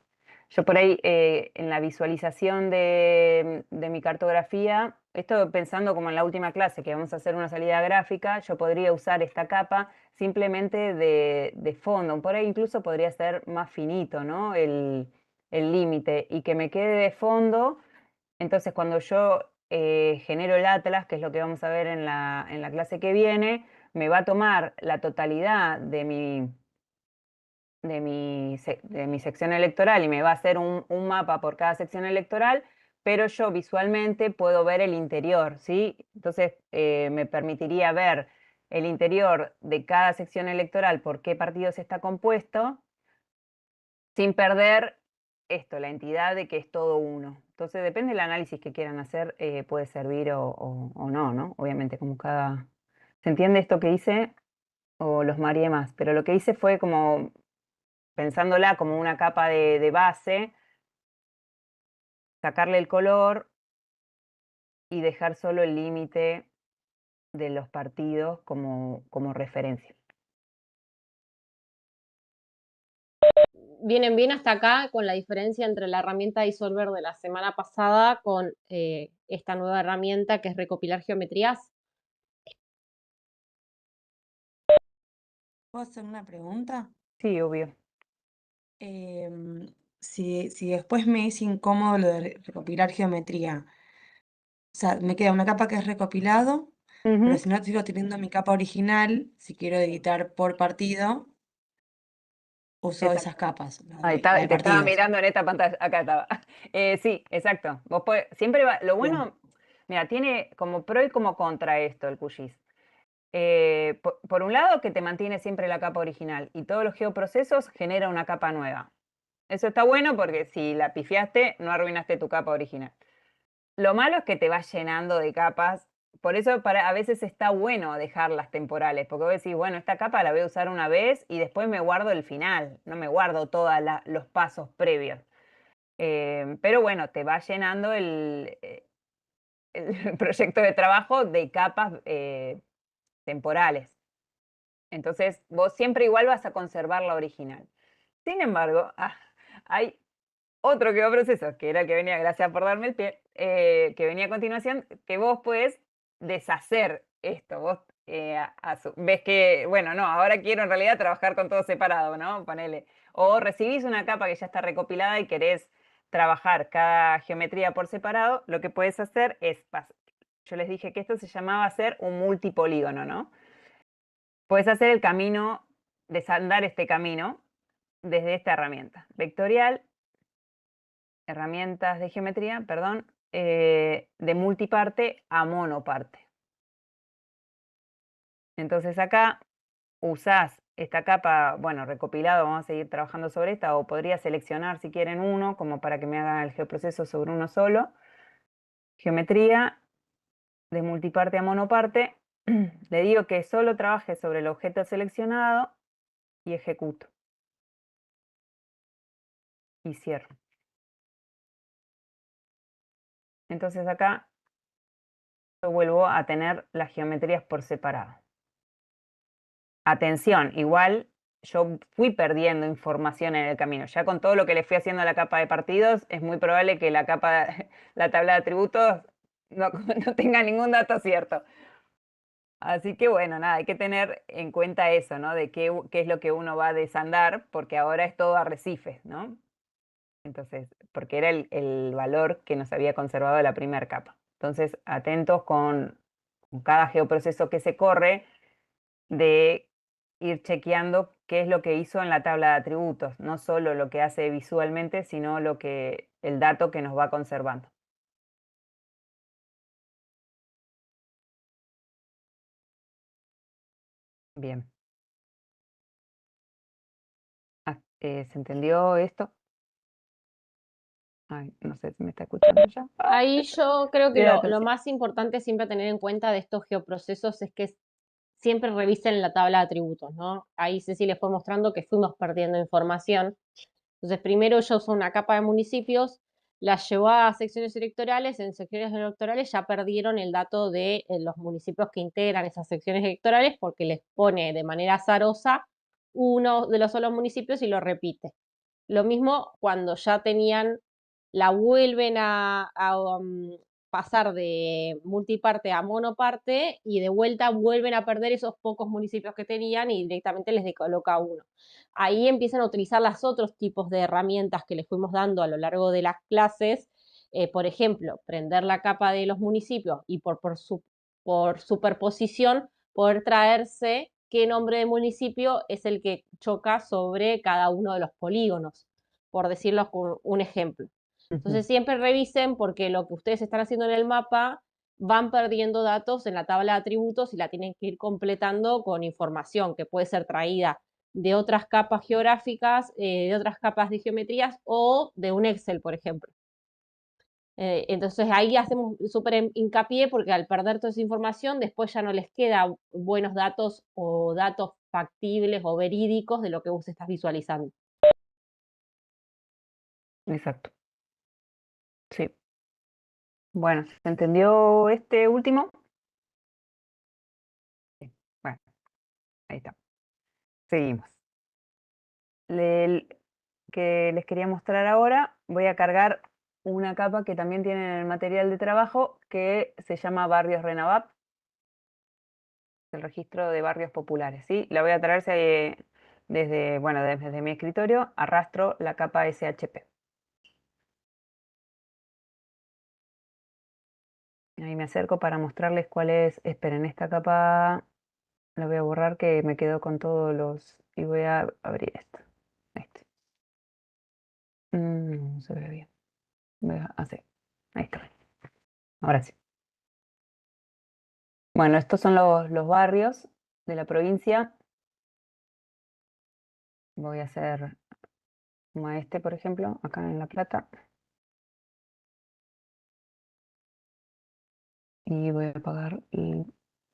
Yo por ahí en la visualización de mi cartografía, esto pensando como en la última clase que vamos a hacer una salida gráfica, yo podría usar esta capa simplemente de fondo. Por ahí incluso podría ser más finito, ¿no? El límite y que me quede de fondo. Entonces cuando yo genero el atlas, que es lo que vamos a ver en la clase que viene, me va a tomar la totalidad de mi sección electoral y me va a hacer un mapa por cada sección electoral, pero yo visualmente puedo ver el interior, ¿sí? Entonces me permitiría ver el interior de cada sección electoral, por qué partidos está compuesto, sin perder la entidad de que es todo uno. Entonces depende del análisis que quieran hacer, puede servir o no, ¿no? Obviamente como cada... ¿Se entiende esto que hice? O los mareé más, pero lo que hice fue como pensándola como una capa de base, sacarle el color y dejar solo el límite de los partidos como referencia. Vienen bien hasta acá con la diferencia entre la herramienta Dissolver de la semana pasada con esta nueva herramienta que es recopilar geometrías. ¿Puedo hacer una pregunta? Sí, obvio. Si después me es incómodo lo de recopilar geometría, o sea, me queda una capa que es recopilado, pero si no sigo teniendo mi capa original, si quiero editar por partido, uso esas capas, Ahí la de te estaba partidos. mirando en esta pantalla, acá estaba. Sí, exacto. Siempre lo Bien. bueno, mira, tiene como pro y como contra esto el QGIS. Por un lado, que te mantiene siempre la capa original y todos los geoprocesos genera una capa nueva. Eso está bueno porque si la pifiaste, no arruinaste tu capa original. Lo malo es que te vas llenando de capas por eso a veces está bueno dejarlas temporales, porque vos decís, bueno, esta capa la voy a usar una vez y después me guardo el final, no me guardo todos los pasos previos. Pero bueno, te va llenando el proyecto de trabajo de capas temporales. Entonces, vos siempre igual vas a conservar la original. Sin embargo, hay otro proceso, que era el que venía, gracias por darme el pie, que venía a continuación, que vos puedes deshacer esto. Vos ves que, bueno, no, ahora quiero en realidad trabajar con todo separado, ¿no? Ponele. O recibís una capa que ya está recopilada y querés trabajar cada geometría por separado, lo que puedes hacer es, yo les dije que esto se llamaba hacer un multipolígono, ¿no? Puedes hacer el camino, desandar este camino desde esta herramienta. Vectorial, herramientas de geometría, perdón, de multiparte a monoparte. Entonces acá usás esta capa, bueno, recopilado, vamos a seguir trabajando sobre esta, o podría seleccionar si quieren uno, como para que me haga el geoproceso sobre uno solo. Geometría de multiparte a monoparte. Le digo que solo trabaje sobre el objeto seleccionado y ejecuto. Y cierro. Entonces acá yo vuelvo a tener las geometrías por separado. Atención, igual yo fui perdiendo información en el camino. Ya con todo lo que le fui haciendo a la capa de partidos, es muy probable que la tabla de atributos no, no tenga ningún dato cierto. Así que bueno, nada, hay que tener en cuenta eso, ¿no? De qué es lo que uno va a desandar, porque ahora es todo arrecifes, ¿no? Entonces, porque era el valor que nos había conservado la primera capa. Entonces, atentos con cada geoproceso que se corre, de ir chequeando qué es lo que hizo en la tabla de atributos, no solo lo que hace visualmente, sino el dato que nos va conservando. Bien. ¿Se entendió esto? Ay, no sé si me está escuchando ya. Ahí yo creo que lo Sí. más importante siempre a tener en cuenta de estos geoprocesos es que siempre revisen la tabla de atributos, ¿no? Ahí Ceci les fue mostrando que fuimos perdiendo información. Entonces, primero yo uso una capa de municipios, la llevó a secciones electorales, en secciones electorales ya perdieron el dato de los municipios que integran esas secciones electorales porque les pone de manera azarosa uno de los solos municipios y lo repite. Lo mismo cuando ya tenían, la vuelven a pasar de multiparte a monoparte y de vuelta vuelven a perder esos pocos municipios que tenían y directamente les decoloca uno. Ahí empiezan a utilizar los otros tipos de herramientas que les fuimos dando a lo largo de las clases. Por ejemplo, prender la capa de los municipios y por superposición poder traerse qué nombre de municipio es el que choca sobre cada uno de los polígonos, por decirlo con un ejemplo. Entonces siempre revisen porque lo que ustedes están haciendo en el mapa van perdiendo datos en la tabla de atributos y la tienen que ir completando con información que puede ser traída de otras capas geográficas, de otras capas de geometrías o de un Excel, por ejemplo. Entonces ahí hacemos súper hincapié porque al perder toda esa información después ya no les queda buenos datos o datos factibles o verídicos de lo que vos estás visualizando. Exacto. Sí. Bueno, ¿se entendió este último? Sí. Bueno, ahí está. Seguimos. Que les quería mostrar ahora, voy a cargar una capa que también tienen en el material de trabajo que se llama Barrios Renavap, el registro de barrios populares, ¿sí? La voy a traer desde mi escritorio, arrastro la capa SHP. Ahí me acerco para mostrarles cuál es. Esperen, esta capa la voy a borrar que me quedo con todos los... Y voy a abrir esto. Este. No se ve bien. Voy a hacer. Ahí está. Ahora sí. Bueno, estos son los barrios de la provincia. Voy a hacer como este, por ejemplo, acá en La Plata. Y voy a apagar,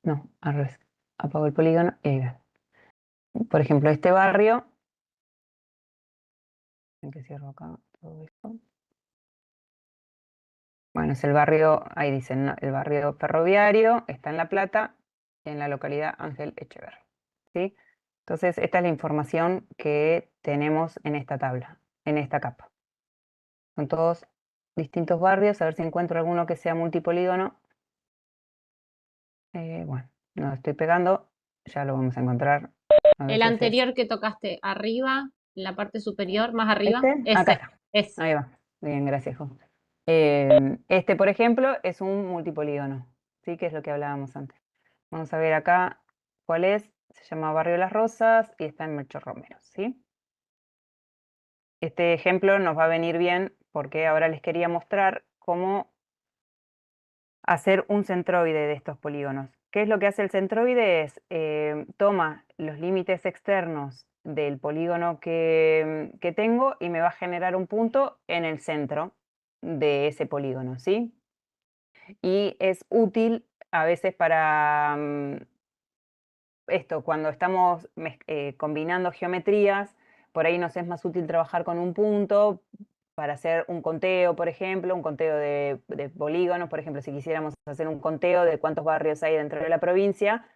no, al revés. Apago el polígono y ahí ven. Por ejemplo, este barrio, en que cierro acá todo esto. Bueno, es el barrio, ahí dicen, ¿no? El barrio ferroviario, está en La Plata, en la localidad Ángel Echeverri, ¿sí? Entonces, esta es la información que tenemos en esta tabla, en esta capa. Son todos distintos barrios, a ver si encuentro alguno que sea multipolígono. Bueno, no lo estoy pegando, ya lo vamos a encontrar. A El veces anterior que tocaste arriba, en la parte superior, más arriba, acá ese, está, ese. ahí va. Bien, gracias, Jo. Este, por ejemplo, es un multipolígono, ¿sí? Que es lo que hablábamos antes. Vamos a ver acá cuál es. Se llama Barrio Las Rosas y está en Melchor Romero, ¿sí? Este ejemplo nos va a venir bien porque ahora les quería mostrar cómo hacer un centroide de estos polígonos. ¿Qué es lo que hace el centroide? Es toma los límites externos del polígono que tengo y me va a generar un punto en el centro de ese polígono, ¿sí? Y es útil a veces para esto, cuando estamos combinando geometrías, por ahí nos es más útil trabajar con un punto para hacer un conteo, por ejemplo, un conteo de polígonos. Por ejemplo, si quisiéramos hacer un conteo de cuántos barrios hay dentro de la provincia,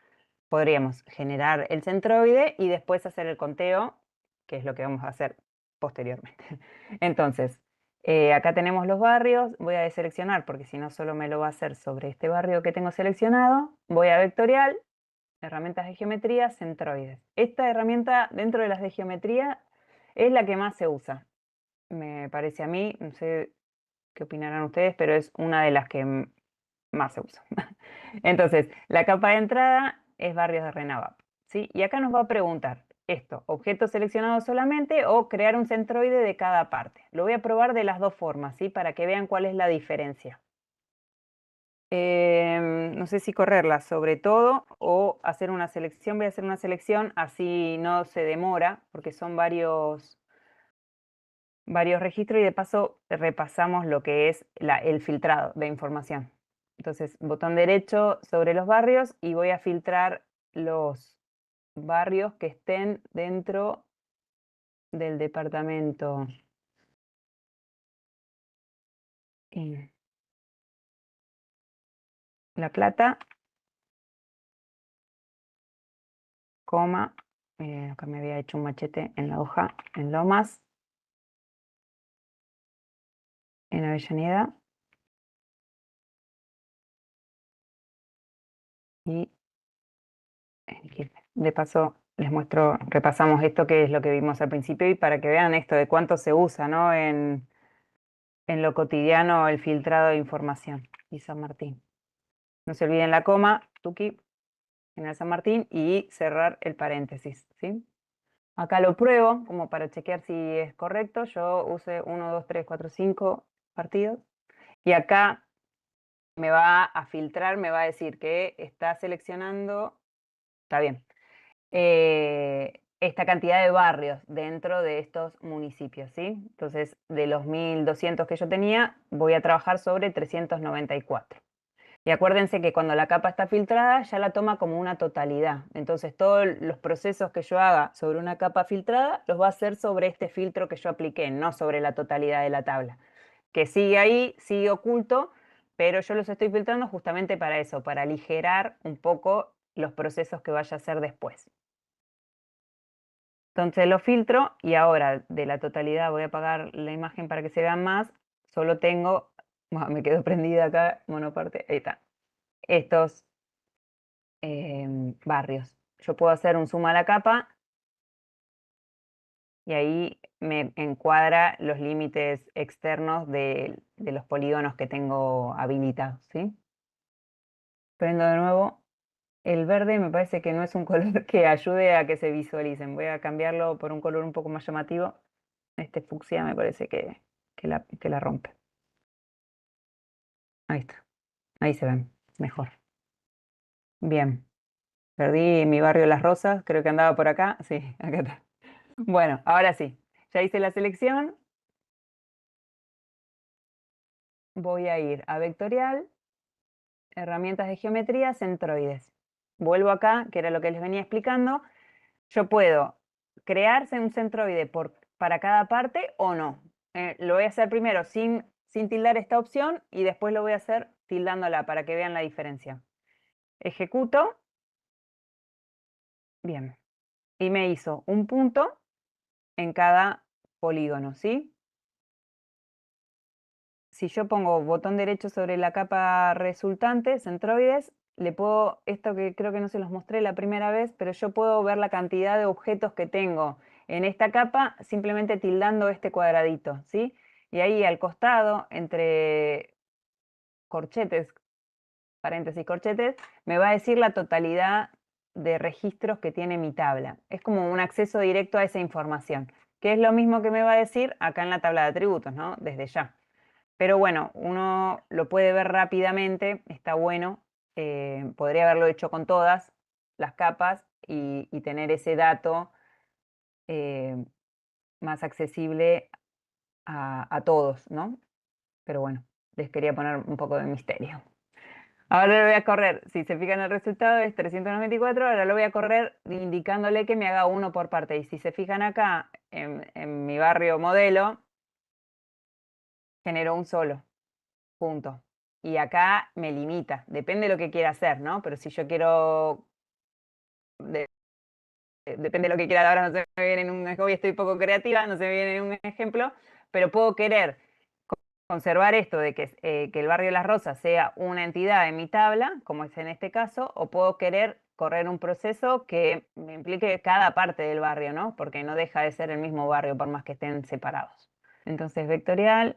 podríamos generar el centroide y después hacer el conteo, que es lo que vamos a hacer posteriormente. Entonces, acá tenemos los barrios. Voy a deseleccionar porque si no solo me lo va a hacer sobre este barrio que tengo seleccionado. Voy a vectorial, herramientas de geometría, centroides. Esta herramienta dentro de las de geometría es la que más se usa. Me parece a mí, no sé qué opinarán ustedes, pero es una de las que más se usa. Entonces, la capa de entrada es barrios de RENAVAP, ¿sí? Y acá nos va a preguntar esto, objeto seleccionado solamente o crear un centroide de cada parte. Lo voy a probar de las dos formas, ¿sí? Para que vean cuál es la diferencia. No sé si correrla sobre todo o hacer una selección. Voy a hacer una selección, así no se demora, porque son varios registros y de paso repasamos lo que es el filtrado de información. Entonces, botón derecho sobre los barrios y voy a filtrar los barrios que estén dentro del departamento. La Plata, coma, acá me había hecho un machete en la hoja, en Lomas, en Avellaneda y en Quilmes. De paso, les muestro, repasamos esto que es lo que vimos al principio y para que vean esto de cuánto se usa, ¿no? En lo cotidiano el filtrado de información. Y San Martín. No se olviden la coma, tuki, General San Martín y cerrar el paréntesis, ¿sí? Acá lo pruebo como para chequear si es correcto. Yo use 1, 2, 3, 4, 5 partidos. Y acá me va a filtrar, me va a decir que está seleccionando, está bien, esta cantidad de barrios dentro de estos municipios, ¿sí? Entonces, de los 1200 que yo tenía, voy a trabajar sobre 394. Y acuérdense que cuando la capa está filtrada, ya la toma como una totalidad. Entonces, todos los procesos que yo haga sobre una capa filtrada, los va a hacer sobre este filtro que yo apliqué, no sobre la totalidad de la tabla. Que sigue ahí, sigue oculto, pero yo los estoy filtrando justamente para eso, para aligerar un poco los procesos que vaya a hacer después. Entonces lo filtro y ahora de la totalidad voy a apagar la imagen para que se vean más. Solo tengo, me quedo prendida acá, monoparte, ahí está, estos barrios. Yo puedo hacer un zoom a la capa y ahí me encuadra los límites externos de los polígonos que tengo habilitados, ¿sí? Prendo de nuevo. El verde me parece que no es un color que ayude a que se visualicen. Voy a cambiarlo por un color un poco más llamativo. Este fucsia me parece que la rompe. Ahí está. Ahí se ven mejor. Bien. Perdí mi barrio Las Rosas. Creo que andaba por acá. Sí, acá está. Bueno, ahora sí. Ya hice la selección. Voy a ir a vectorial. herramientas de geometría, centroides. Vuelvo acá, que era lo que les venía explicando. Yo puedo crearse un centroide para cada parte o no. Lo voy a hacer primero sin tildar esta opción y después lo voy a hacer tildándola para que vean la diferencia. Ejecuto. Bien. Y me hizo un punto en cada polígono, ¿sí? Si yo pongo botón derecho sobre la capa resultante, centroides, le puedo, esto que creo que no se los mostré la primera vez, pero yo puedo ver la cantidad de objetos que tengo en esta capa simplemente tildando este cuadradito, ¿sí? Y ahí al costado, entre corchetes, paréntesis, corchetes, me va a decir la totalidad de registros que tiene mi tabla. Es como un acceso directo a esa información, que es lo mismo que me va a decir acá en la tabla de atributos, ¿no? Desde ya. Pero bueno, uno lo puede ver rápidamente, está bueno. Podría haberlo hecho con todas las capas y tener ese dato más accesible a todos, ¿no? Pero bueno, les quería poner un poco de misterio. Ahora lo voy a correr, si se fijan el resultado es 394, ahora lo voy a correr indicándole que me haga uno por parte. Y si se fijan acá, en mi barrio modelo, generó un solo. Punto. Y acá me limita, depende de lo que quiera hacer, ¿no? Pero si yo quiero, depende de lo que quiera, ahora no se me viene en hoy estoy poco creativa, no se me viene en un ejemplo, pero puedo querer conservar esto de que el barrio Las Rosas sea una entidad en mi tabla, como es en este caso, o puedo querer correr un proceso que me implique cada parte del barrio, ¿no? Porque no deja de ser el mismo barrio por más que estén separados. Entonces, vectorial,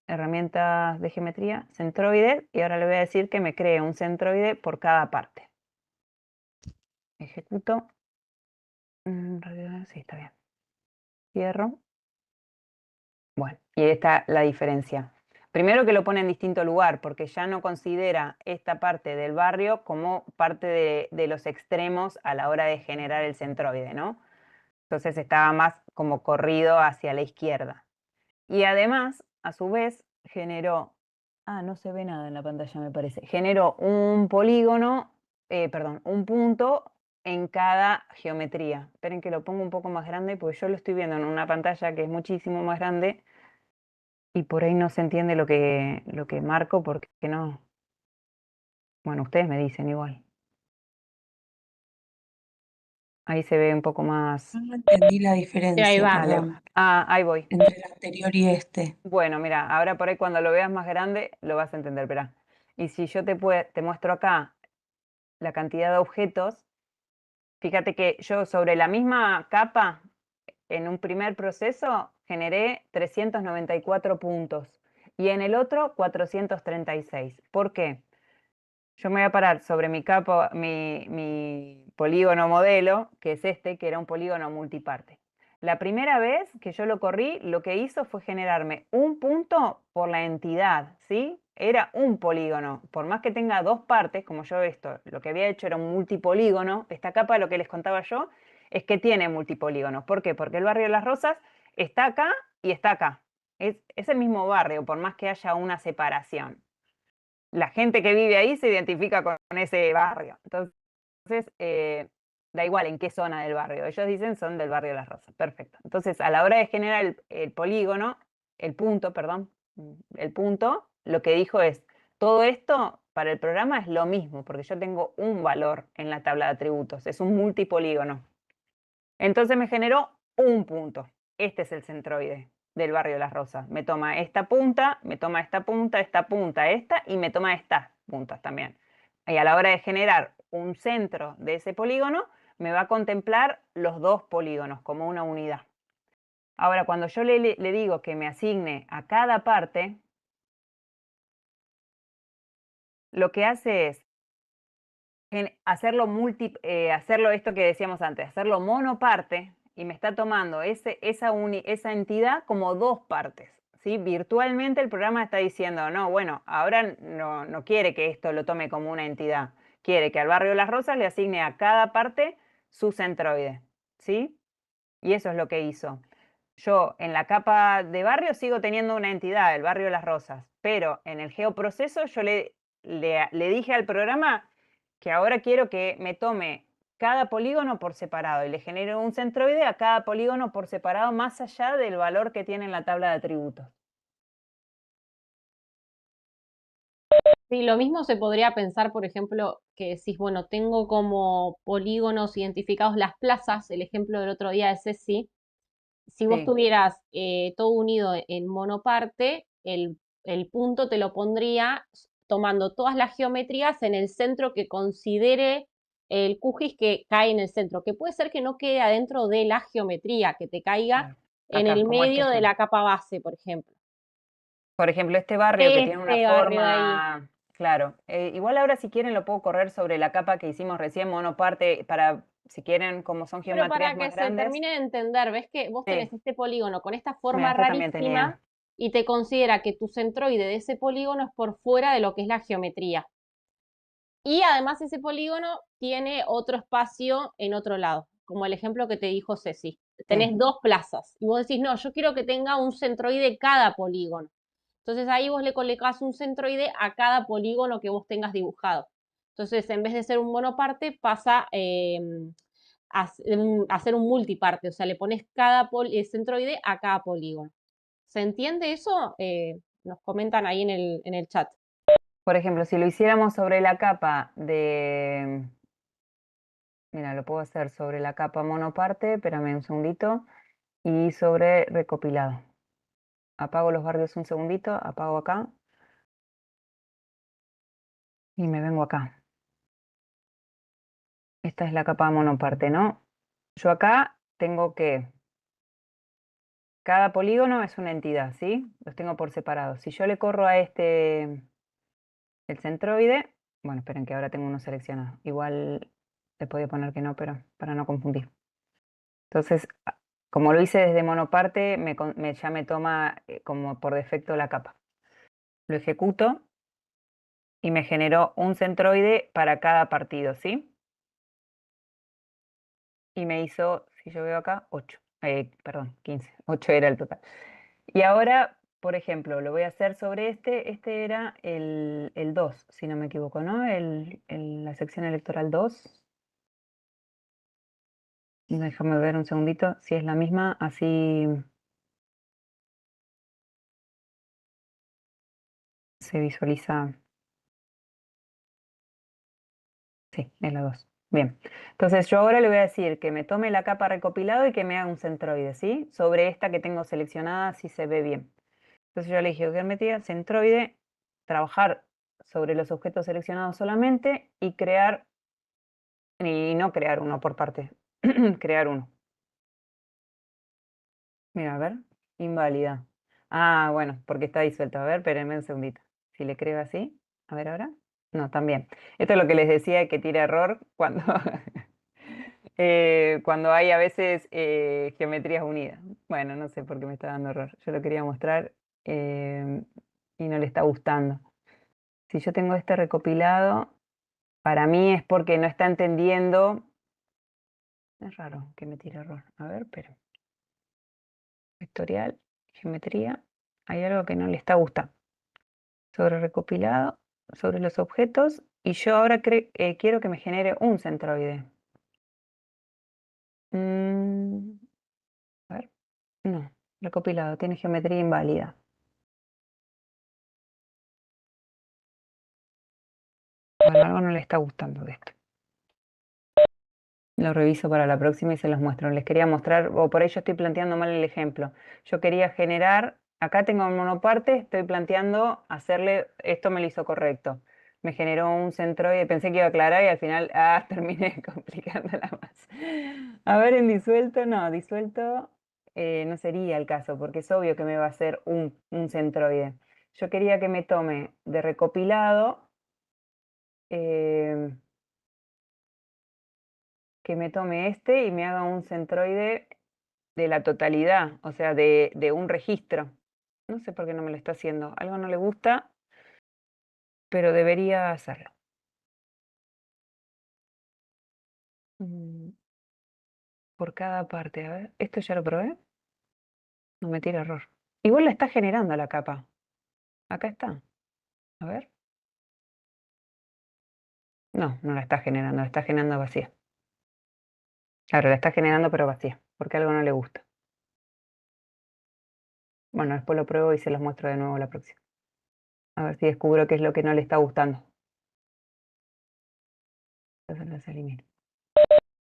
herramientas de geometría, centroide, y ahora le voy a decir que me cree un centroide por cada parte. Ejecuto. Sí, está bien. Cierro. Bueno, y está la diferencia. Primero que lo pone en distinto lugar, porque ya no considera esta parte del barrio como parte de los extremos a la hora de generar el centroide, ¿no? Entonces estaba más como corrido hacia la izquierda. Y además, a su vez, generó, no se ve nada en la pantalla me parece, generó un polígono, perdón, un punto en cada geometría. Esperen que lo pongo un poco más grande porque yo lo estoy viendo en una pantalla que es muchísimo más grande y por ahí no se entiende lo que marco porque no. Bueno, ustedes me dicen igual. Ahí se ve un poco más. No entendí la Sí, ahí diferencia, va. perdón, Ahí voy. entre el anterior y este. Bueno, mira, ahora por ahí cuando lo veas más grande lo vas a entender, verá. Y si yo te muestro acá la cantidad de objetos, fíjate que yo sobre la misma capa, en un primer proceso, generé 394 puntos y en el otro 436. ¿Por qué? Yo me voy a parar sobre mi capa, mi polígono modelo, que es este, que era un polígono multiparte. La primera vez que yo lo corrí, lo que hizo fue generarme un punto por la entidad, ¿sí? Era un polígono. Por más que tenga dos partes, como yo esto, lo que había hecho era un multipolígono, esta capa, lo que les contaba yo, es que tiene multipolígonos. ¿Por qué? Porque el barrio de Las Rosas está acá y está acá. Es el mismo barrio, por más que haya una separación. La gente que vive ahí se identifica con ese barrio. Entonces, da igual en qué zona del barrio. Ellos dicen son del barrio de Las Rosas. Perfecto. Entonces, a la hora de generar el polígono, el punto, lo que dijo es, todo esto para el programa es lo mismo, porque yo tengo un valor en la tabla de atributos, es un multipolígono. Entonces me generó un punto. Este es el centroide del barrio Las Rosas. Me toma esta punta, me toma esta punta, esta y me toma estas puntas también. Y a la hora de generar un centro de ese polígono, me va a contemplar los dos polígonos como una unidad. Ahora, cuando yo le digo que me asigne a cada parte, lo que hace es hacerlo esto que decíamos antes, hacerlo monoparte, y me está tomando esa entidad como dos partes, ¿sí? Virtualmente el programa está diciendo, no, bueno, ahora no quiere que esto lo tome como una entidad, quiere que al barrio Las Rosas le asigne a cada parte su centroide, ¿sí? Y eso es lo que hizo. Yo en la capa de barrio sigo teniendo una entidad, el barrio Las Rosas, pero en el geoproceso yo le le dije al programa que ahora quiero que me tome cada polígono por separado y le genere un centroide a cada polígono por separado más allá del valor que tiene en la tabla de atributos. Sí, lo mismo se podría pensar, por ejemplo, que decís, bueno, tengo como polígonos identificados las plazas, el ejemplo del otro día de Ceci. Si vos Sí, tuvieras todo unido en monoparte, el punto te lo pondría tomando todas las geometrías en el centro que considere el QGIS que cae en el centro, que puede ser que no quede adentro de la geometría, que te caiga claro. en Acá, el como este medio de ejemplo. la capa base, por ejemplo. Por ejemplo, este barrio que tiene una Este barrio de ahí. forma, claro. Igual ahora si quieren lo puedo correr sobre la capa que hicimos recién, monoparte, para, si quieren, como son Pero geometrías para más que se grandes. termine de entender, ves que vos tenés Sí, este polígono con esta mira, forma esta también rarísima tenía. y te considera que tu centroide de ese polígono es por fuera de lo que es la geometría. Y además ese polígono tiene otro espacio en otro lado, como el ejemplo que te dijo Ceci. Sí, Tenés dos plazas y vos decís, no, yo quiero que tenga un centroide cada polígono. Entonces ahí vos le colocás un centroide a cada polígono que vos tengas dibujado. Entonces, en vez de ser un monoparte, pasa a ser un multiparte, o sea, le pones cada centroide a cada polígono. ¿Se entiende eso? Nos comentan ahí en el chat. por ejemplo, si lo hiciéramos sobre la capa de, mira, lo puedo hacer sobre la capa monoparte, espérame un segundito, y sobre recopilado. Apago los barrios un segundito, apago acá y me vengo acá. Esta es la capa monoparte, ¿no? Yo acá tengo que, cada polígono es una entidad, ¿sí? Los tengo por separado. Si yo le corro a este, el centroide, bueno, esperen que ahora tengo uno seleccionado. Igual le podía poner que no, pero para no confundir. Entonces, como lo hice desde monoparte, ya me toma como por defecto la capa. Lo ejecuto y me generó un centroide para cada partido, ¿sí? Y me hizo, si yo veo acá, 8. Perdón, 15. 8 era el total. Y ahora, por ejemplo, lo voy a hacer sobre este. Este era el 2, si no me equivoco, ¿no? La sección electoral 2. Déjame ver un segundito si es la misma, así se visualiza. Sí, es la 2. Bien. Entonces yo ahora le voy a decir que me tome la capa recopilado y que me haga un centroide, ¿sí? Sobre esta que tengo seleccionada, si se ve bien. Entonces yo le dije geometría, centroide, trabajar sobre los objetos seleccionados solamente y crear, y no crear uno por parte, crear uno. Mira, a ver, inválida. Ah, bueno, porque está disuelto. A ver, espérenme un segundito. Si le creo así, a ver ahora. No, también. Esto es lo que les decía que tira error cuando, cuando hay a veces geometrías unidas. Bueno, no sé por qué me está dando error. Yo lo quería mostrar y no le está gustando. Si yo tengo este recopilado, para mí es porque no está entendiendo. Es raro que me tire error. A ver, pero. Vectorial, geometría. Hay algo que no le está gustando. Sobre recopilado, sobre los objetos. Y yo ahora quiero que me genere un centroide. A ver. No, recopilado, tiene geometría inválida. Bueno, algo no le está gustando de esto. Lo reviso para la próxima y se los muestro. Les quería mostrar, o por ello estoy planteando mal el ejemplo. Yo quería generar, acá tengo un monoparte, estoy planteando hacerle, esto me lo hizo correcto. Me generó un centroide, pensé que iba a aclarar y al final, terminé complicándola más. A ver, en disuelto, no, disuelto no sería el caso, porque es obvio que me va a hacer un centroide. Yo quería que me tome de recopilado, eh, que me tome este y me haga un centroide de la totalidad, o sea, de un registro. No sé por qué no me lo está haciendo. Algo no le gusta, pero debería hacerlo. Mm, Por cada parte, a ver. ¿Esto ya lo probé? No me tira error. Igual la está generando la capa. Acá está. A ver. No, no la está generando, la está generando vacía. Claro, la está generando pero vacía, porque algo no le gusta. Bueno, después lo pruebo y se los muestro de nuevo la próxima. A ver si descubro qué es lo que no le está gustando. Entonces los elimino.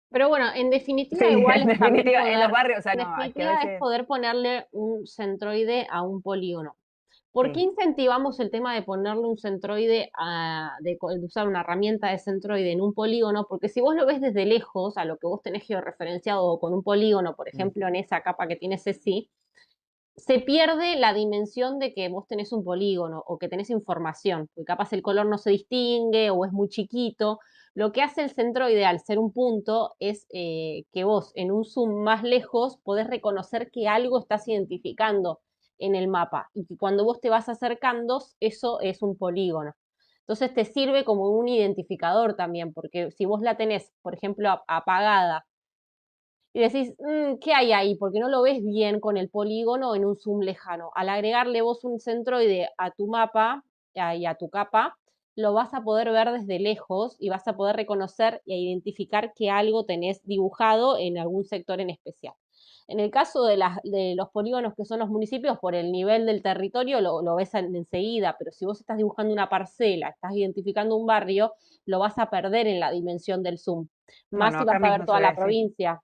Pero bueno, en definitiva, Sí, igual en es también definitiva, en los poder, barrios, o sea, en no, es que a definitiva es veces, poder ponerle un centroide a un polígono. ¿Por qué sí. incentivamos el tema de ponerle un centroide, de usar una herramienta de centroide en un polígono? Porque si vos lo ves desde lejos, a lo que vos tenés georreferenciado o con un polígono, por Mm. ejemplo, en esa capa que tiene Ceci, se pierde la dimensión de que vos tenés un polígono o que tenés información, porque capaz el color no se distingue o es muy chiquito. Lo que hace el centroide al ser un punto es que vos en un zoom más lejos podés reconocer que algo estás identificando en el mapa y que cuando vos te vas acercando, eso es un polígono. Entonces te sirve como un identificador también, porque si vos la tenés, por ejemplo, apagada y decís, ¿qué hay ahí? Porque no lo ves bien con el polígono en un zoom lejano. Al agregarle vos un centroide a tu mapa y a tu capa, lo vas a poder ver desde lejos y vas a poder reconocer e identificar que algo tenés dibujado en algún sector en especial. En el caso de los polígonos que son los municipios, por el nivel del territorio lo ves enseguida, pero si vos estás dibujando una parcela, estás identificando un barrio, lo vas a perder en la dimensión del zoom. Más Bueno, si acá vas a ver mismo se toda ve la así. provincia.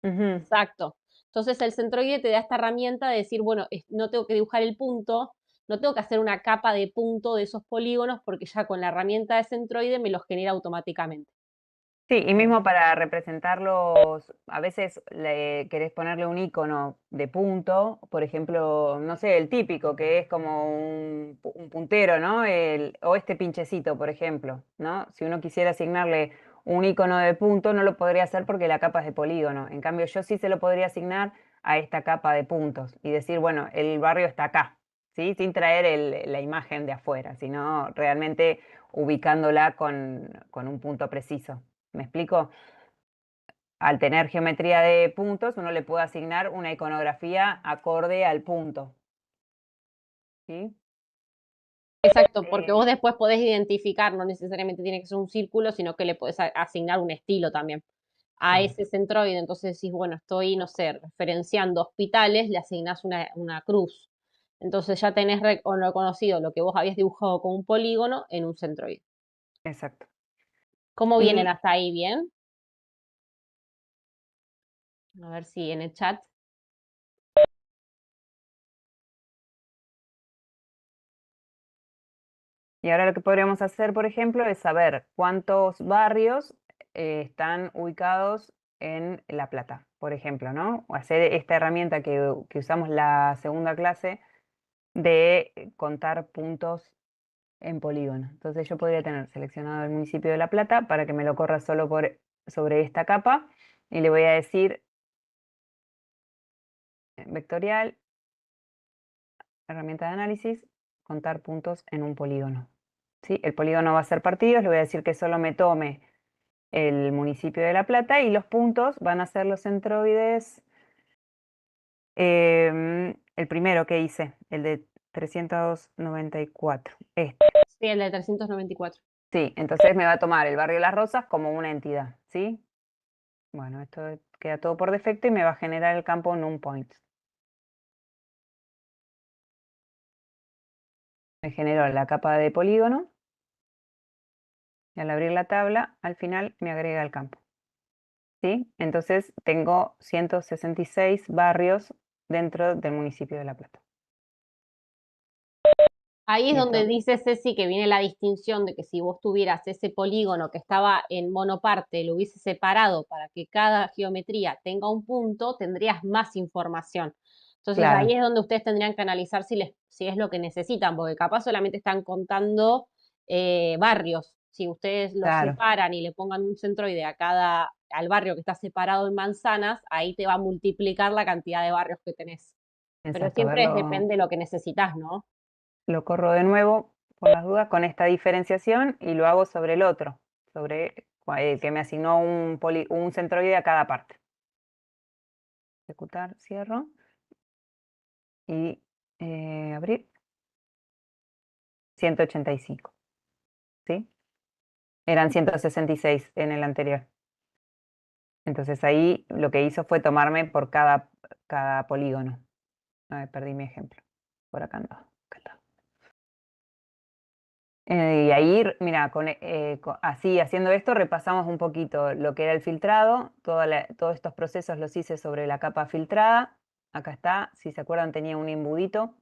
Ujú. Exacto. Entonces el centroide te da esta herramienta de decir, bueno, no tengo que dibujar el punto, no tengo que hacer una capa de punto de esos polígonos porque ya con la herramienta de centroide me los genera automáticamente. Sí, y mismo para representarlos, a veces le querés ponerle un icono de punto, por ejemplo, no sé, el típico, que es como un puntero, ¿no? O este pinchecito, por ejemplo, ¿no? Si uno quisiera asignarle un icono de punto, no lo podría hacer porque la capa es de polígono. En cambio, yo sí se lo podría asignar a esta capa de puntos y decir, bueno, el barrio está acá, ¿sí? Sin traer la imagen de afuera, sino realmente ubicándola con un punto preciso. ¿Me explico? Al tener geometría de puntos, uno le puede asignar una iconografía acorde al punto. ¿Sí? Exacto, porque vos Eh, después podés identificar, no necesariamente tiene que ser un círculo, sino que le podés asignar un estilo también a claro, ese centroide. Entonces decís, bueno, estoy, no sé, referenciando hospitales, le asignás una cruz. Entonces ya tenés reconocido lo que vos habías dibujado con un polígono en un centroide. exacto. ¿Cómo vienen Y, hasta ahí? ¿Bien? A ver si en el chat. y ahora lo que podríamos hacer, por ejemplo, es saber cuántos barrios están ubicados en La Plata, por ejemplo, ¿no? O hacer esta herramienta que usamos la segunda clase de contar puntos en polígono. Entonces yo podría tener seleccionado el municipio de La Plata para que me lo corra solo sobre esta capa y le voy a decir vectorial, herramienta de análisis, contar puntos en un polígono. ¿Sí? El polígono va a ser partidos, le voy a decir que solo me tome el municipio de La Plata y los puntos van a ser los centroides. El primero que hice, el de 394. Sí, el de 394. Sí, entonces me va a tomar el barrio Las Rosas como una entidad, ¿sí? Bueno, esto queda todo por defecto y me va a generar el campo NumPoints. Me generó la capa de polígono y al abrir la tabla, al final me agrega el campo. ¿Sí? Entonces tengo 166 barrios dentro del municipio de La Plata. Ahí es Y donde esto, dice Ceci que viene la distinción de que si vos tuvieras ese polígono que estaba en monoparte, lo hubiese separado para que cada geometría tenga un punto, tendrías más información. Entonces ahí claro, es donde ustedes tendrían que analizar si es lo que necesitan, porque capaz solamente están contando barrios. Si ustedes los claro, separan y le pongan un centroide al barrio que está separado en manzanas, ahí te va a multiplicar la cantidad de barrios que tenés. Pero exacto. A ver, siempre depende de lo que necesitas, ¿no? lo corro de nuevo por las dudas con esta diferenciación y lo hago sobre el otro, sobre el que me asignó un centroide a cada parte. Ejecutar, cierro y abrir 185. ¿Sí? Eran 166 en el anterior. Entonces ahí lo que hizo fue tomarme por cada polígono. Ay, perdí mi ejemplo. Por acá no. Acá está. Y ahí, mira, así haciendo esto repasamos un poquito lo que era el filtrado. Todos estos procesos los hice sobre la capa filtrada. Acá está, si se acuerdan tenía un embudito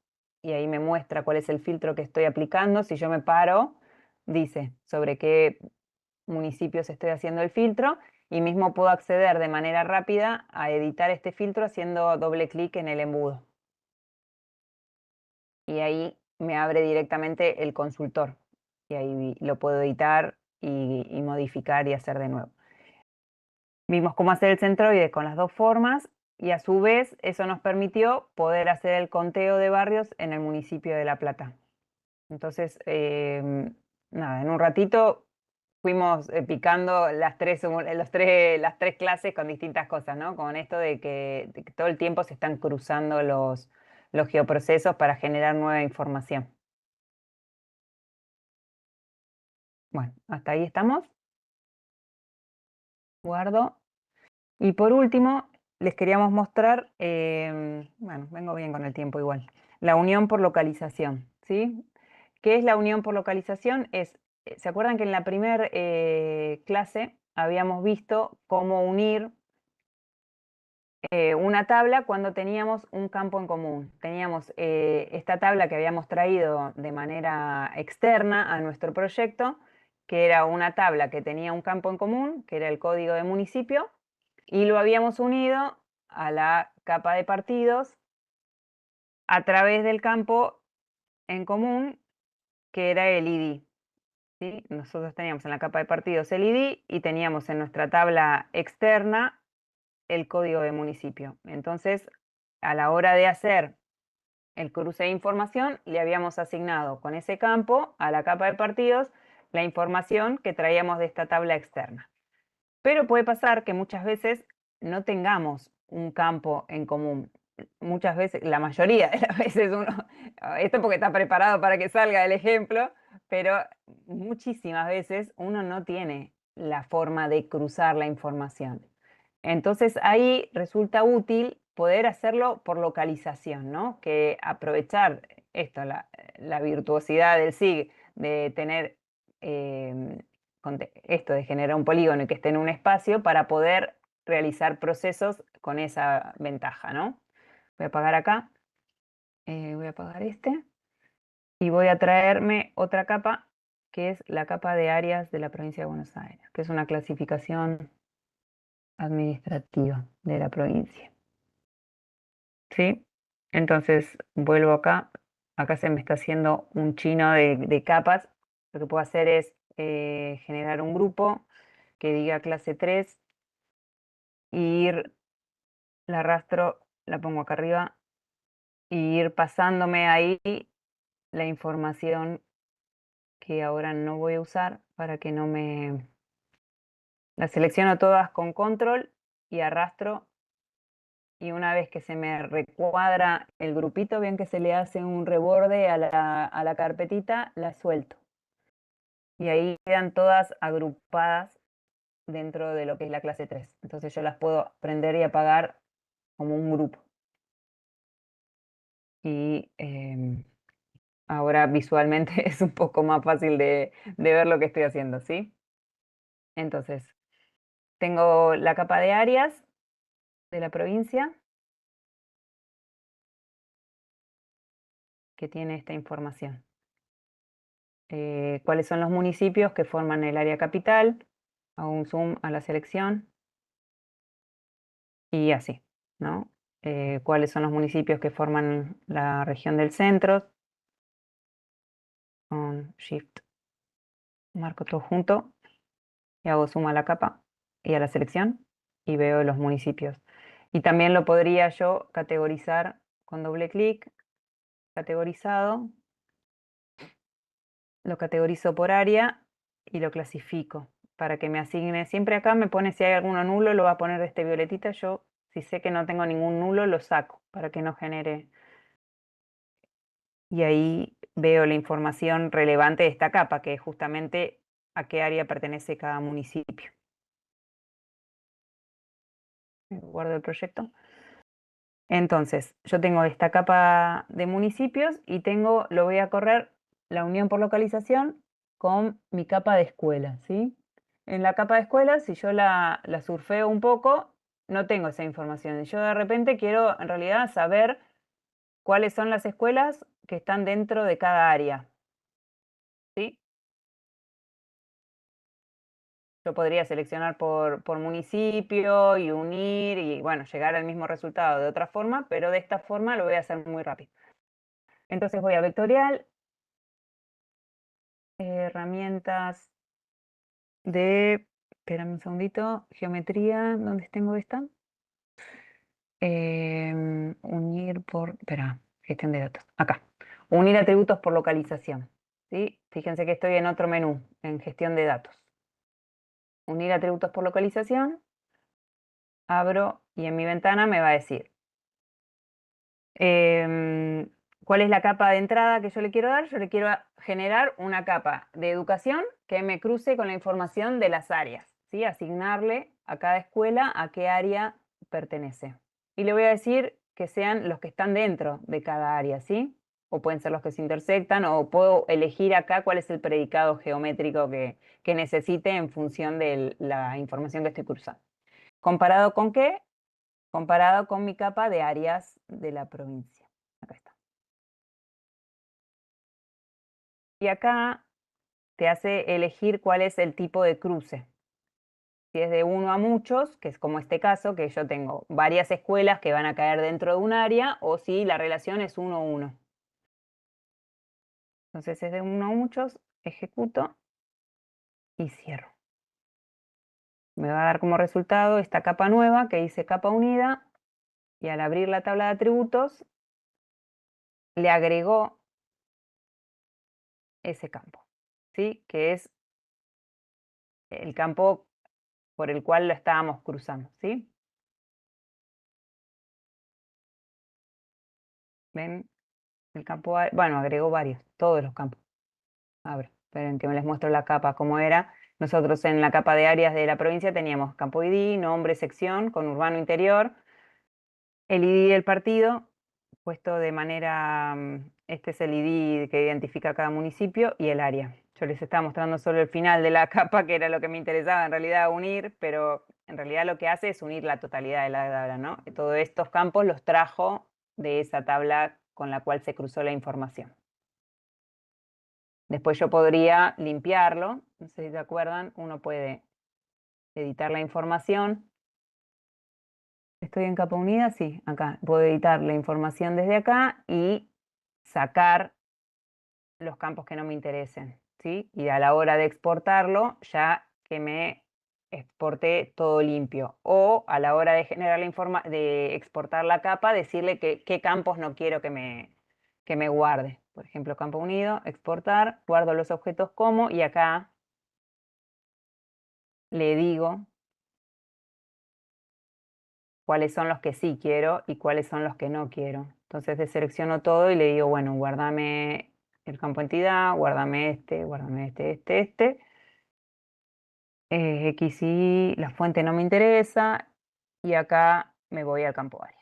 y ahí me muestra cuál es el filtro que estoy aplicando. Si yo me paro, dice sobre qué municipios estoy haciendo el filtro y mismo puedo acceder de manera rápida a editar este filtro haciendo doble clic en el embudo. Y ahí me abre directamente el consultor. Y ahí lo puedo editar y modificar y hacer de nuevo. Vimos cómo hacer el centroide con las dos formas y a su vez eso nos permitió poder hacer el conteo de barrios en el municipio de La Plata. Entonces, nada, en un ratito fuimos picando las tres clases con distintas cosas, ¿no? Con esto de que todo el tiempo se están cruzando los geoprocesos para generar nueva información. Bueno, hasta ahí estamos. Guardo. Y por último, les queríamos mostrar, bueno, vengo bien con el tiempo igual, la unión por localización, ¿sí? ¿Qué es la unión por localización? ¿Se acuerdan que en la primera clase habíamos visto cómo unir una tabla cuando teníamos un campo en común? Teníamos esta tabla que habíamos traído de manera externa a nuestro proyecto, que era una tabla que tenía un campo en común, que era el código de municipio, y lo habíamos unido a la capa de partidos a través del campo en común, que era el ID. ¿Sí? Nosotros teníamos en la capa de partidos el ID y teníamos en nuestra tabla externa el código de municipio. Entonces, a la hora de hacer el cruce de información, le habíamos asignado con ese campo a la capa de partidos la información que traíamos de esta tabla externa. Pero puede pasar que muchas veces no tengamos un campo en común. Muchas veces, la mayoría de las veces esto porque está preparado para que salga el ejemplo, pero muchísimas veces uno no tiene la forma de cruzar la información. Entonces ahí resulta útil poder hacerlo por localización, ¿no? Que aprovechar esto, la virtuosidad del SIG de tener esto de generar un polígono y que esté en un espacio para poder realizar procesos con esa ventaja, ¿no? Voy a apagar acá, voy a apagar este y voy a traerme otra capa que es la capa de áreas de la provincia de Buenos Aires, que es una clasificación administrativa de la provincia. ¿Sí? Entonces vuelvo acá, acá se me está haciendo un chino de capas. Lo que puedo hacer es generar un grupo que diga clase 3 y la arrastro, la pongo acá arriba y ir pasándome ahí la información que ahora no voy a usar para que no me... Las selecciono todas con control y arrastro y una vez que se me recuadra el grupito, bien que se le hace un reborde a la carpetita, la suelto. Y ahí quedan todas agrupadas dentro de lo que es la clase 3. Entonces yo las puedo prender y apagar como un grupo. Y ahora visualmente es un poco más fácil de ver lo que estoy haciendo, ¿sí? Entonces, tengo la capa de áreas de la provincia que tiene esta información. ¿Cuáles son los municipios que forman el área capital? Hago un zoom a la selección y así, ¿no? ¿Cuáles son los municipios que forman la región del centro? Con Shift marco todo junto y hago zoom a la capa y a la selección y veo los municipios. Y también lo podría yo categorizar con doble clic, categorizado, lo categorizo por área y lo clasifico para que me asigne. Siempre acá me pone si hay alguno nulo, lo va a poner de este violetita. Yo, si sé que no tengo ningún nulo, lo saco para que no genere. Y ahí veo la información relevante de esta capa, que es justamente a qué área pertenece cada municipio. Guardo el proyecto. Entonces, yo tengo esta capa de municipios y lo voy a correr la unión por localización con mi capa de escuelas, ¿sí? En la capa de escuelas, si yo la surfeo un poco, no tengo esa información. Yo de repente quiero en realidad saber cuáles son las escuelas que están dentro de cada área, ¿sí? Yo podría seleccionar por municipio y unir y, bueno, llegar al mismo resultado de otra forma, pero de esta forma lo voy a hacer muy rápido. Entonces voy a vectorial, herramientas espérame un segundito, geometría, ¿dónde tengo esta? Unir gestión de datos, acá. Unir atributos por localización, ¿sí? Fíjense que estoy en otro menú, en gestión de datos. Unir atributos por localización, abro y en mi ventana me va a decir cuál es la capa de entrada que yo le quiero dar. Yo le quiero generar una capa de educación que me cruce con la información de las áreas, ¿sí? Asignarle a cada escuela a qué área pertenece. Y le voy a decir que sean los que están dentro de cada área, ¿sí? O pueden ser los que se intersectan, o puedo elegir acá cuál es el predicado geométrico que necesite en función de la información que estoy cruzando. ¿Comparado con qué? Comparado con mi capa de áreas de la provincia. Acá está. Y acá te hace elegir cuál es el tipo de cruce. Si es de uno a muchos, que es como este caso, que yo tengo varias escuelas que van a caer dentro de un área, o si la relación es 1 a 1. Entonces es de uno a muchos, ejecuto y cierro. Me va a dar como resultado esta capa nueva que dice capa unida, y al abrir la tabla de atributos le agregó ese campo, ¿sí? Que es el campo por el cual lo estábamos cruzando, ¿sí? ¿Ven? El campo, bueno, agregó varios, todos los campos. Abro, esperen que me les muestro la capa, cómo era. Nosotros en la capa de áreas de la provincia teníamos campo ID, nombre, sección, con urbano interior, el ID del partido, puesto de manera, este es el ID que identifica cada municipio, y el área. Yo les estaba mostrando solo el final de la capa, que era lo que me interesaba en realidad unir, pero en realidad lo que hace es unir la totalidad de la tabla, ¿no? Y todos estos campos los trajo de esa tabla con la cual se cruzó la información. Después yo podría limpiarlo, no sé si se acuerdan, uno puede editar la información. ¿Estoy en capa unida? Sí, acá. Puedo editar la información desde acá y sacar los campos que no me interesen, ¿sí? Y a la hora de exportarlo, ya que me exporté todo limpio. O a la hora de generar de exportar la capa, decirle qué campos no quiero que me guarde. Por ejemplo, campo unido, exportar, guardo los objetos como, y acá le digo cuáles son los que sí quiero y cuáles son los que no quiero. Entonces deselecciono todo y le digo, bueno, guárdame el campo entidad, guárdame este. X y la fuente no me interesa, y acá me voy al campo área.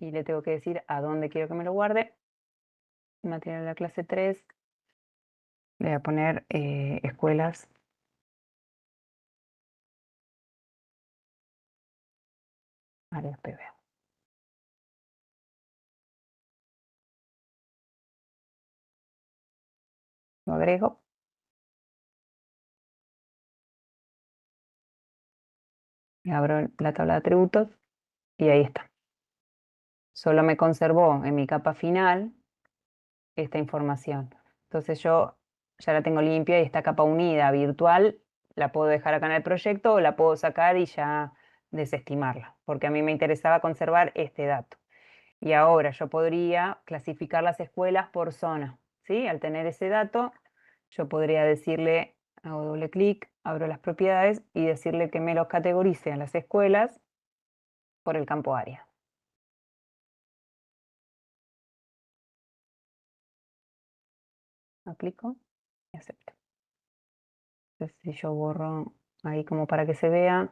Y le tengo que decir a dónde quiero que me lo guarde. Material de la clase 3. Le voy a poner escuelas. Áreas PB. Lo agrego. Y abro la tabla de atributos y ahí está. Solo me conservó en mi capa final esta información. Entonces yo ya la tengo limpia, y esta capa unida virtual la puedo dejar acá en el proyecto, o la puedo sacar y ya desestimarla, porque a mí me interesaba conservar este dato. Y ahora yo podría clasificar las escuelas por zona, ¿sí? Al tener ese dato, yo podría decirle, hago doble clic, abro las propiedades y decirle que me los categorice a las escuelas por el campo área. aplico y acepto. Entonces, si yo borro ahí como para que se vea,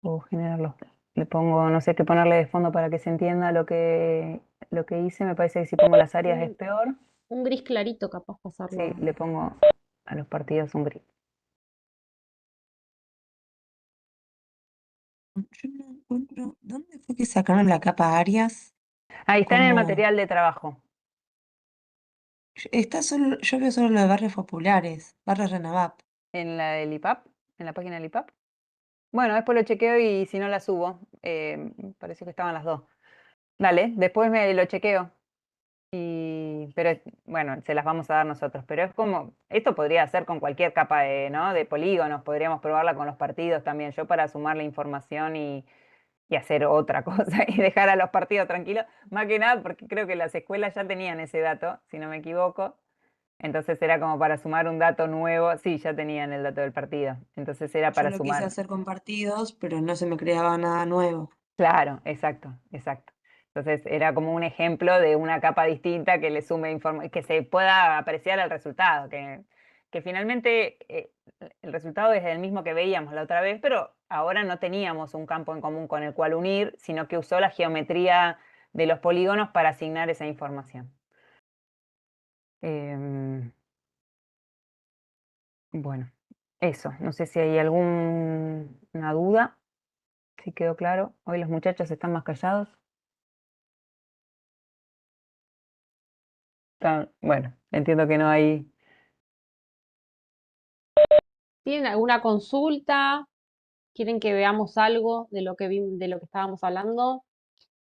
puedo generarlo. Le pongo, no sé qué ponerle de fondo para que se entienda lo que hice. Me parece que si pongo las áreas es peor. Un gris clarito, capaz pasarlo. Sí, le pongo a los partidos un gris. Yo no encuentro. ¿Dónde fue que sacaron la capa Arias? Ahí está en el ¿Cómo? material de trabajo. Está solo, yo veo solo lo de barrios populares, barrios Renavap. En la del IPAP, en la página del IPAP. Bueno, después lo chequeo y si no la subo. Pareció que estaban las dos. Dale, después me lo chequeo. Pero bueno, se las vamos a dar nosotros. Pero es como, esto podría ser con cualquier capa de polígonos, podríamos probarla con los partidos también. Yo para sumar la información y hacer otra cosa y dejar a los partidos tranquilos, más que nada porque creo que las escuelas ya tenían ese dato, si no me equivoco. Entonces era como para sumar un dato nuevo. Sí, ya tenían el dato del partido. Entonces era Yo para lo quise sumar. hacer con partidos, pero no se me creaba nada nuevo. Claro, exacto, exacto. Entonces era como un ejemplo de una capa distinta que le sume información, que se pueda apreciar el resultado, que finalmente el resultado es el mismo que veíamos la otra vez, pero ahora no teníamos un campo en común con el cual unir, sino que usó la geometría de los polígonos para asignar esa información. Bueno, eso. No sé si hay alguna duda, si quedó claro. Hoy los muchachos están más callados. Bueno, entiendo que no hay. ¿Tienen alguna consulta? ¿Quieren que veamos algo de lo que de lo que estábamos hablando?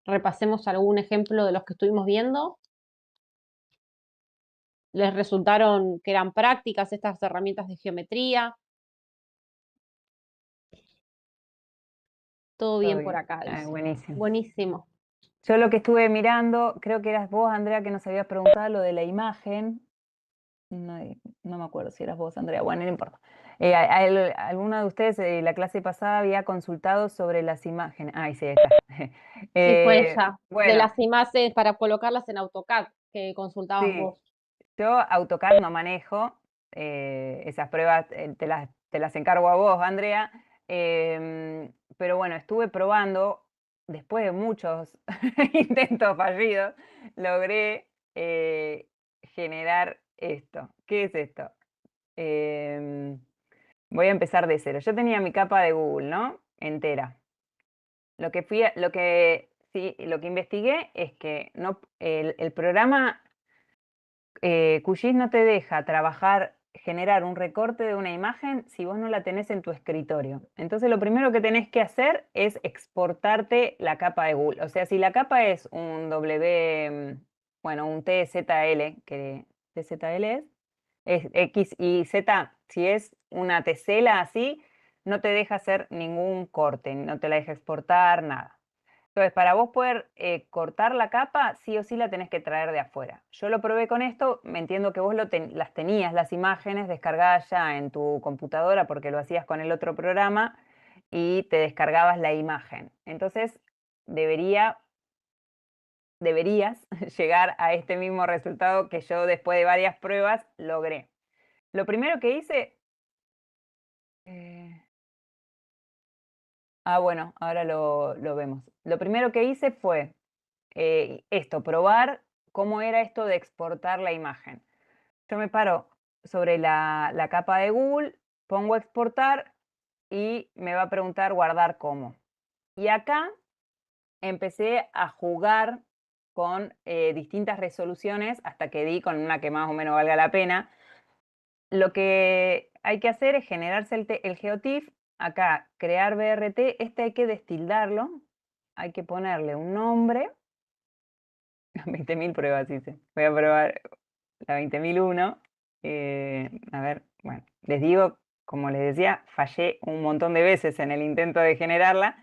Repasemos algún ejemplo de los que estuvimos viendo. ¿Les resultaron que eran prácticas estas herramientas de geometría? Todo Todo bien por bien. acá, dice. Buenísimo. Buenísimo. Yo lo que estuve mirando, creo que eras vos, Andrea, que nos habías preguntado lo de la imagen. No me acuerdo si eras vos, Andrea. Bueno, no importa. ¿Alguno de ustedes la clase pasada había consultado sobre las imágenes? Ay, sí, ahí está. Sí, fue ella. De Bueno, las imágenes para colocarlas en AutoCAD que consultabas sí. vos. Yo AutoCAD no manejo. Esas pruebas te las encargo a vos, Andrea. Pero bueno, estuve probando, después de muchos intentos fallidos, logré generar esto. ¿Qué es esto? Voy a empezar de cero. Yo tenía mi capa de Google, ¿no? Entera. Lo que investigué es que el programa QGIS no te deja generar un recorte de una imagen si vos no la tenés en tu escritorio. Entonces lo primero que tenés que hacer es exportarte la capa de Google. O sea, si la capa es un un TZL, que TZL es X y Z, si es una tesela así, no te deja hacer ningún corte, no te la deja exportar, nada. Entonces, para vos poder cortar la capa, sí o sí la tenés que traer de afuera. Yo lo probé con esto, me entiendo que vos las tenías, las imágenes descargadas ya en tu computadora porque lo hacías con el otro programa y te descargabas la imagen. Entonces, deberías llegar a este mismo resultado que yo después de varias pruebas logré. Lo primero que hice... bueno, ahora lo vemos. Lo primero que hice fue probar cómo era esto de exportar la imagen. Yo me paro sobre la capa de Google, pongo exportar y me va a preguntar guardar como. Y acá empecé a jugar con distintas resoluciones hasta que di con una que más o menos valga la pena. Lo que hay que hacer es generarse el geotiff. Acá, crear BRT. Este hay que destildarlo. Hay que ponerle un nombre. 20.000 pruebas hice. Voy a probar la 20.001. A ver, bueno, les digo, como les decía, fallé un montón de veces en el intento de generarla.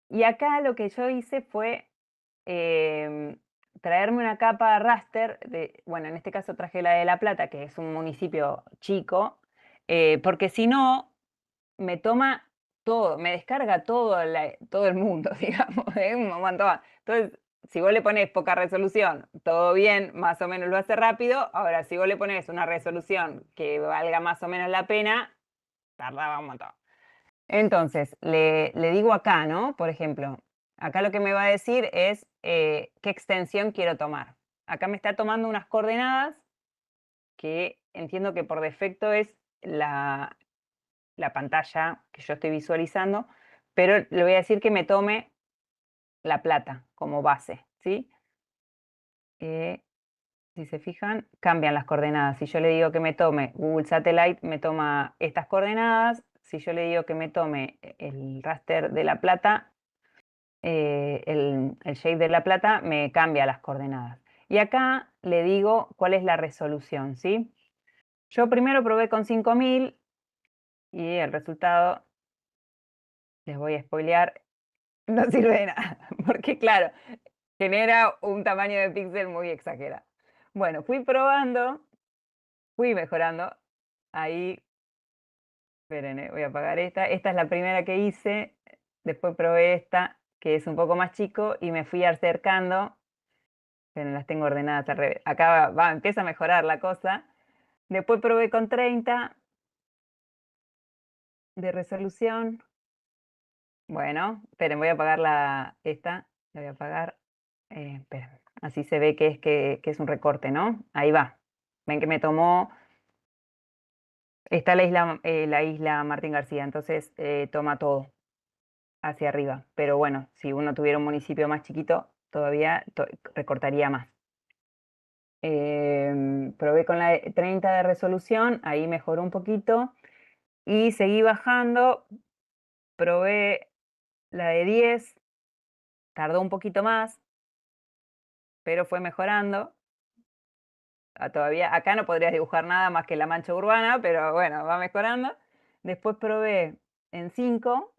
Y acá lo que yo hice fue traerme una capa raster, bueno, en este caso traje la de La Plata, que es un municipio chico, porque si no, me toma todo, me descarga todo el mundo, digamos, un montón. Entonces, si vos le pones poca resolución, todo bien, más o menos lo hace rápido. Ahora, si vos le pones una resolución que valga más o menos la pena, tardaba un montón. Entonces, le digo acá, ¿no? Por ejemplo, acá lo que me va a decir es qué extensión quiero tomar. Acá me está tomando unas coordenadas que entiendo que por defecto es la pantalla que yo estoy visualizando, pero le voy a decir que me tome La Plata como base, ¿sí? Si se fijan, cambian las coordenadas. Si yo le digo que me tome Google Satellite, me toma estas coordenadas. Si yo le digo que me tome el raster de La Plata, el shape de La Plata, me cambia las coordenadas. Y acá le digo cuál es la resolución, ¿sí? Yo primero probé con 5000 y el resultado, les voy a spoilear, no sirve de nada, porque claro, genera un tamaño de píxel muy exagerado. Bueno, fui probando, fui mejorando. Ahí, esperen, voy a apagar esta. Esta es la primera que hice. Después probé esta, que es un poco más chico, y me fui acercando. Pero las tengo ordenadas al revés. Acá empieza a mejorar la cosa. Después probé con 30 de resolución. Bueno, esperen, voy a apagar esta. La voy a apagar. Esperen, así se ve que es un recorte, ¿no? Ahí va. Ven que me tomó. Está la isla Martín García, entonces toma todo hacia arriba. Pero bueno, si uno tuviera un municipio más chiquito, todavía recortaría más. Probé con la 30 de resolución, ahí mejoró un poquito. Y seguí bajando, probé la de 10, tardó un poquito más, pero fue mejorando. Todavía acá no podrías dibujar nada más que la mancha urbana, pero bueno, va mejorando. Después probé en 5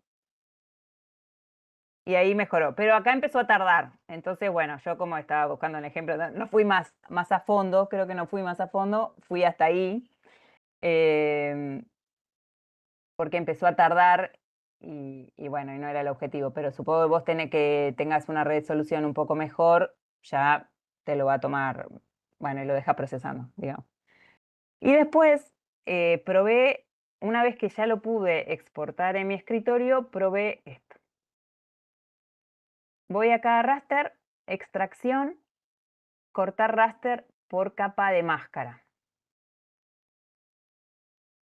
y ahí mejoró. Pero acá empezó a tardar. Entonces, bueno, yo como estaba buscando un ejemplo, no fui más a fondo, creo que no fui más a fondo, fui hasta ahí. Porque empezó a tardar y bueno, y no era el objetivo. Pero supongo que vos tengas una resolución un poco mejor, ya te lo va a tomar, bueno, y lo deja procesando, digamos. Y después probé, una vez que ya lo pude exportar en mi escritorio, probé esto. Voy acá a raster, extracción, cortar raster por capa de máscara.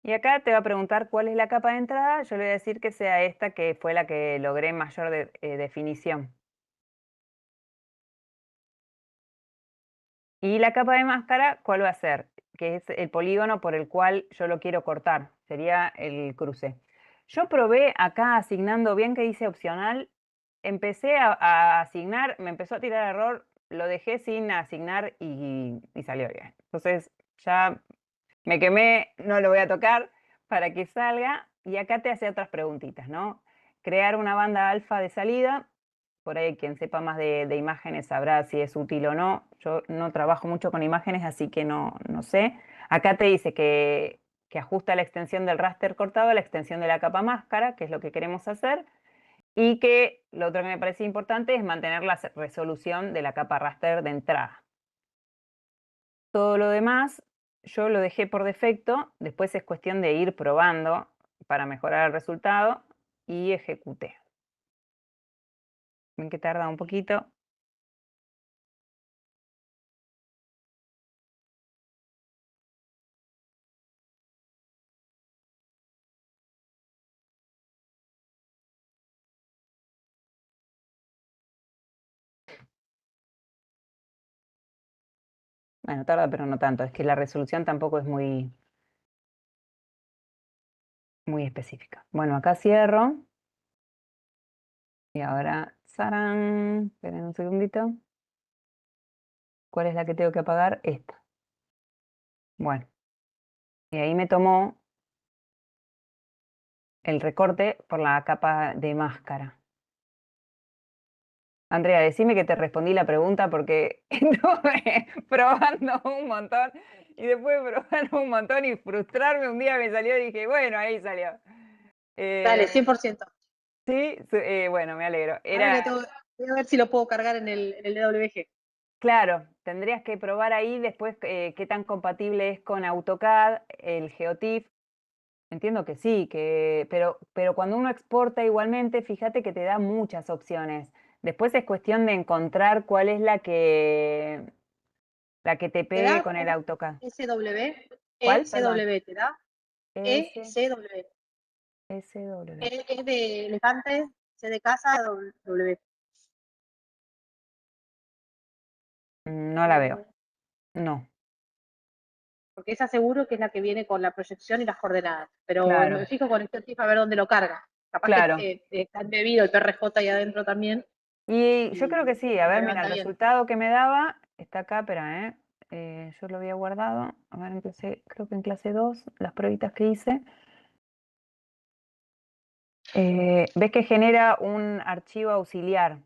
Y acá te va a preguntar cuál es la capa de entrada. Yo le voy a decir que sea esta, que fue la que logré mayor definición. Y la capa de máscara, ¿cuál va a ser? Que es el polígono por el cual yo lo quiero cortar. Sería el cruce. Yo probé acá asignando, bien que dice opcional, empecé a asignar, me empezó a tirar error, lo dejé sin asignar y salió bien. Entonces ya me quemé, no lo voy a tocar para que salga. Y acá te hace otras preguntitas, ¿no? Crear una banda alfa de salida. Por ahí quien sepa más de imágenes sabrá si es útil o no. Yo no trabajo mucho con imágenes, así que no sé. Acá te dice que ajusta la extensión del raster cortado a la extensión de la capa máscara, que es lo que queremos hacer. Y que lo otro que me parece importante es mantener la resolución de la capa raster de entrada. Todo lo demás yo lo dejé por defecto, después es cuestión de ir probando para mejorar el resultado y ejecuté. Ven que tarda un poquito. Bueno, tarda, pero no tanto. Es que la resolución tampoco es muy específica. Bueno, acá cierro. Y ahora, ¡zarán! Esperen un segundito. ¿Cuál es la que tengo que apagar? Esta. Bueno. Y ahí me tomó el recorte por la capa de máscara. Andrea, decime que te respondí la pregunta porque estuve probando un montón y después de probar un montón y frustrarme un día me salió y dije, bueno, ahí salió. Dale, 100%. Sí, bueno, me alegro. Ahora Voy a ver si lo puedo cargar en el DWG. Claro, tendrías que probar ahí después qué tan compatible es con AutoCAD, el GeoTIFF. Entiendo que sí, pero cuando uno exporta igualmente, fíjate que te da muchas opciones. Después es cuestión de encontrar cuál es la que te ¿Te pegue da con el AutoCAD. SW? ¿Cuál? Perdón. ECW, ¿te da? S, ECW. SW. Es de elefante, C de casa, W. No la veo. No, Porque esa seguro que es la que viene con la proyección y las coordenadas. Pero claro, me fijo con este TIF a ver dónde lo carga. Capaz que claro. está embebido el PRJ ahí adentro también Y yo creo que y sí. A lo ver, mira, levanta el bien. resultado que me daba está acá, espera, yo lo había guardado. A ver, creo que en clase 2, las pruebitas que hice. Ves que genera un archivo auxiliar.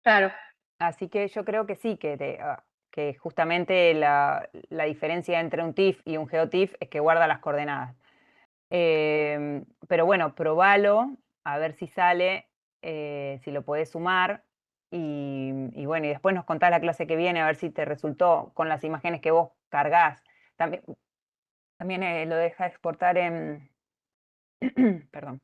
Claro. Así que yo creo que sí, que justamente la diferencia entre un TIFF y un GeoTIFF es que guarda las coordenadas. Pero bueno, probalo, a ver si sale, si lo podés sumar. Y bueno, y después nos contás la clase que viene a ver si te resultó con las imágenes que vos cargás. También lo deja exportar en, perdón,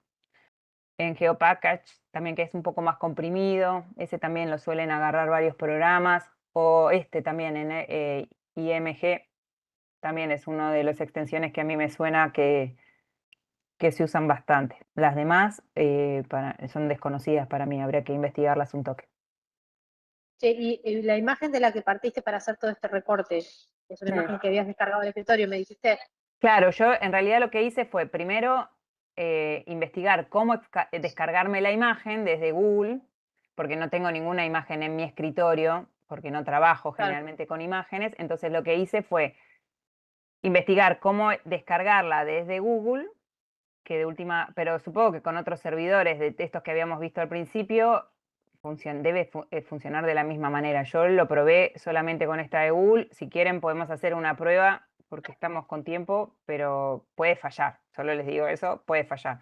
en GeoPackage, también que es un poco más comprimido. Ese también lo suelen agarrar varios programas. O este también en IMG, también es una de las extensiones que a mí me suena que se usan bastante. Las demás son desconocidas para mí, habría que investigarlas un toque. Che, y la imagen de la que partiste para hacer todo este recorte, es una Mm. imagen que habías descargado del escritorio, me dijiste. Claro, yo en realidad lo que hice fue primero investigar cómo descargarme la imagen desde Google, porque no tengo ninguna imagen en mi escritorio, porque no trabajo Claro. generalmente con imágenes. Entonces lo que hice fue investigar cómo descargarla desde Google, que de última, pero supongo que con otros servidores de estos que habíamos visto al principio, debe funcionar de la misma manera. Yo lo probé solamente con esta de Google. Si quieren podemos hacer una prueba porque estamos con tiempo, pero puede fallar. Solo les digo eso, puede fallar.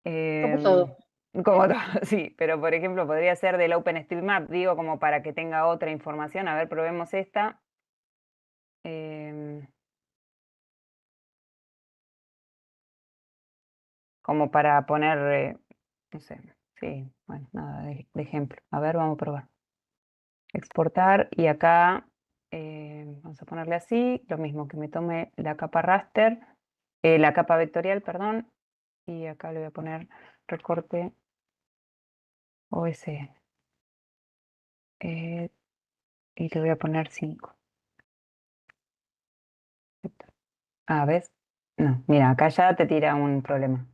Como todo. Como todo, sí, pero por ejemplo podría ser del OpenStreetMap, digo, como para que tenga otra información. A ver, probemos esta. Em, como para poner, no sé, sí, bueno, nada de ejemplo. A ver, vamos a probar. Exportar y acá vamos a ponerle así, lo mismo que me tome la capa raster, la capa vectorial, perdón, y acá le voy a poner recorte OS y le voy a poner 5. ¿Ves? No, mira, acá ya te tira un problema,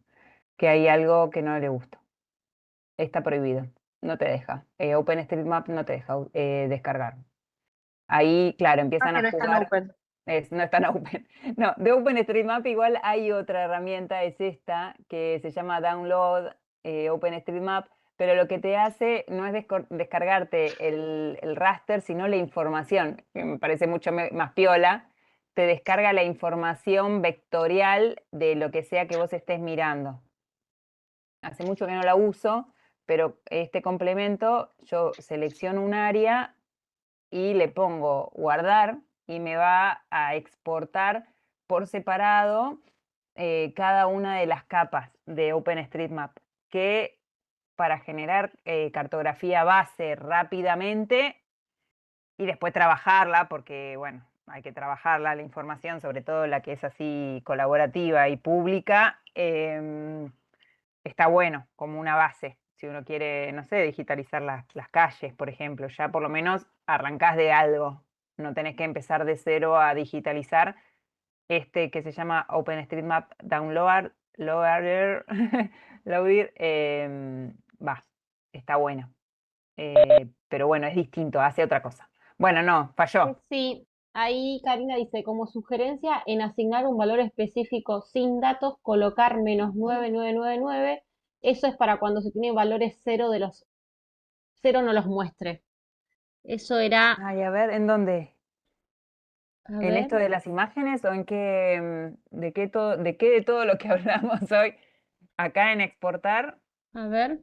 que hay algo que no le gusta. Está prohibido, no te deja. OpenStreetMap no te deja descargar. Ahí, claro, Ah, empiezan que a no es tan jugar. open. No es tan open. No, de OpenStreetMap igual hay otra herramienta, es esta, que se llama Download OpenStreetMap, pero lo que te hace no es descargarte el raster, sino la información, que me parece mucho más piola. Te descarga la información vectorial de lo que sea que vos estés mirando. Hace mucho que no la uso, pero este complemento yo selecciono un área y le pongo guardar y me va a exportar por separado cada una de las capas de OpenStreetMap, que para generar cartografía base rápidamente y después trabajarla, porque bueno, hay que trabajarla, la información, sobre todo la que es así colaborativa y pública, está bueno como una base. Si uno quiere, no sé, digitalizar las calles, por ejemplo, ya por lo menos arrancás de algo. No tenés que empezar de cero a digitalizar. Este que se llama OpenStreetMap Loader, Loader, está bueno. Pero bueno, es distinto, hace otra cosa. Bueno, no, falló. Sí, ahí Karina dice, como sugerencia, en asignar un valor específico sin datos, colocar -9999. Eso es para cuando se tienen valores cero de los cero no los muestre. Eso era, Ay, a ver, ¿en dónde? a ¿En ver, esto de las imágenes o en qué, de qué de todo lo que hablamos hoy? Acá en exportar. a ver.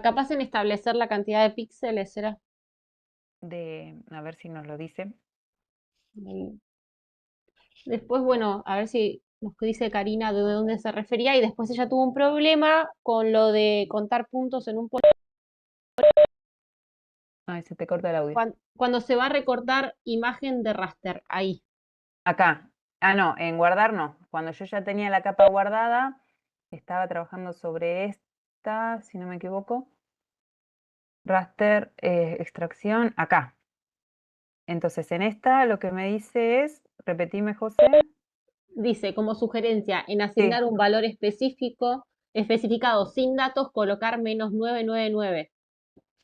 Capaz en establecer la cantidad de píxeles, ¿será? A ver si nos lo dice. Mm. Después, bueno, a ver si nos dice Karina de dónde se refería y después ella tuvo un problema con lo de contar puntos en un Ay, se te corta el audio. cuando se va a recortar imagen de raster, ahí. Acá. Ah, no, en guardar no. Cuando yo ya tenía la capa guardada, estaba trabajando sobre esta, si no me equivoco. Raster, extracción, acá. Entonces en esta lo que me dice es, repetime, José. Dice, como sugerencia, en Sí. asignar un valor especificado sin datos, colocar -999.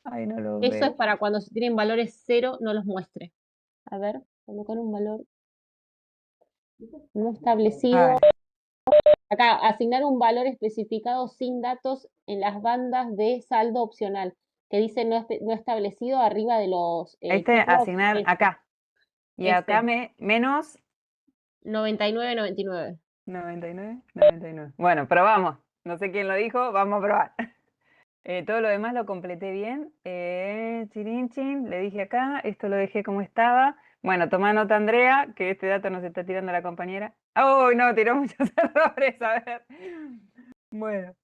Ay, no lo Eso es veo. para cuando se tienen valores cero, no los muestre. A ver, colocar un valor no establecido. Ay, Acá, asignar un valor especificado sin datos en las bandas de saldo opcional, que dice no establecido arriba de los este keyblocks, asignar acá. Y acá ese, menos 99,99. 99, 99. Bueno, probamos. No sé quién lo dijo, vamos a probar. Todo lo demás lo completé bien. Chirin, le dije acá, esto lo dejé como estaba. Bueno, toma nota, Andrea, que este dato nos está tirando la compañera. ¡Oh, no! Tiró muchos errores, a ver. Bueno,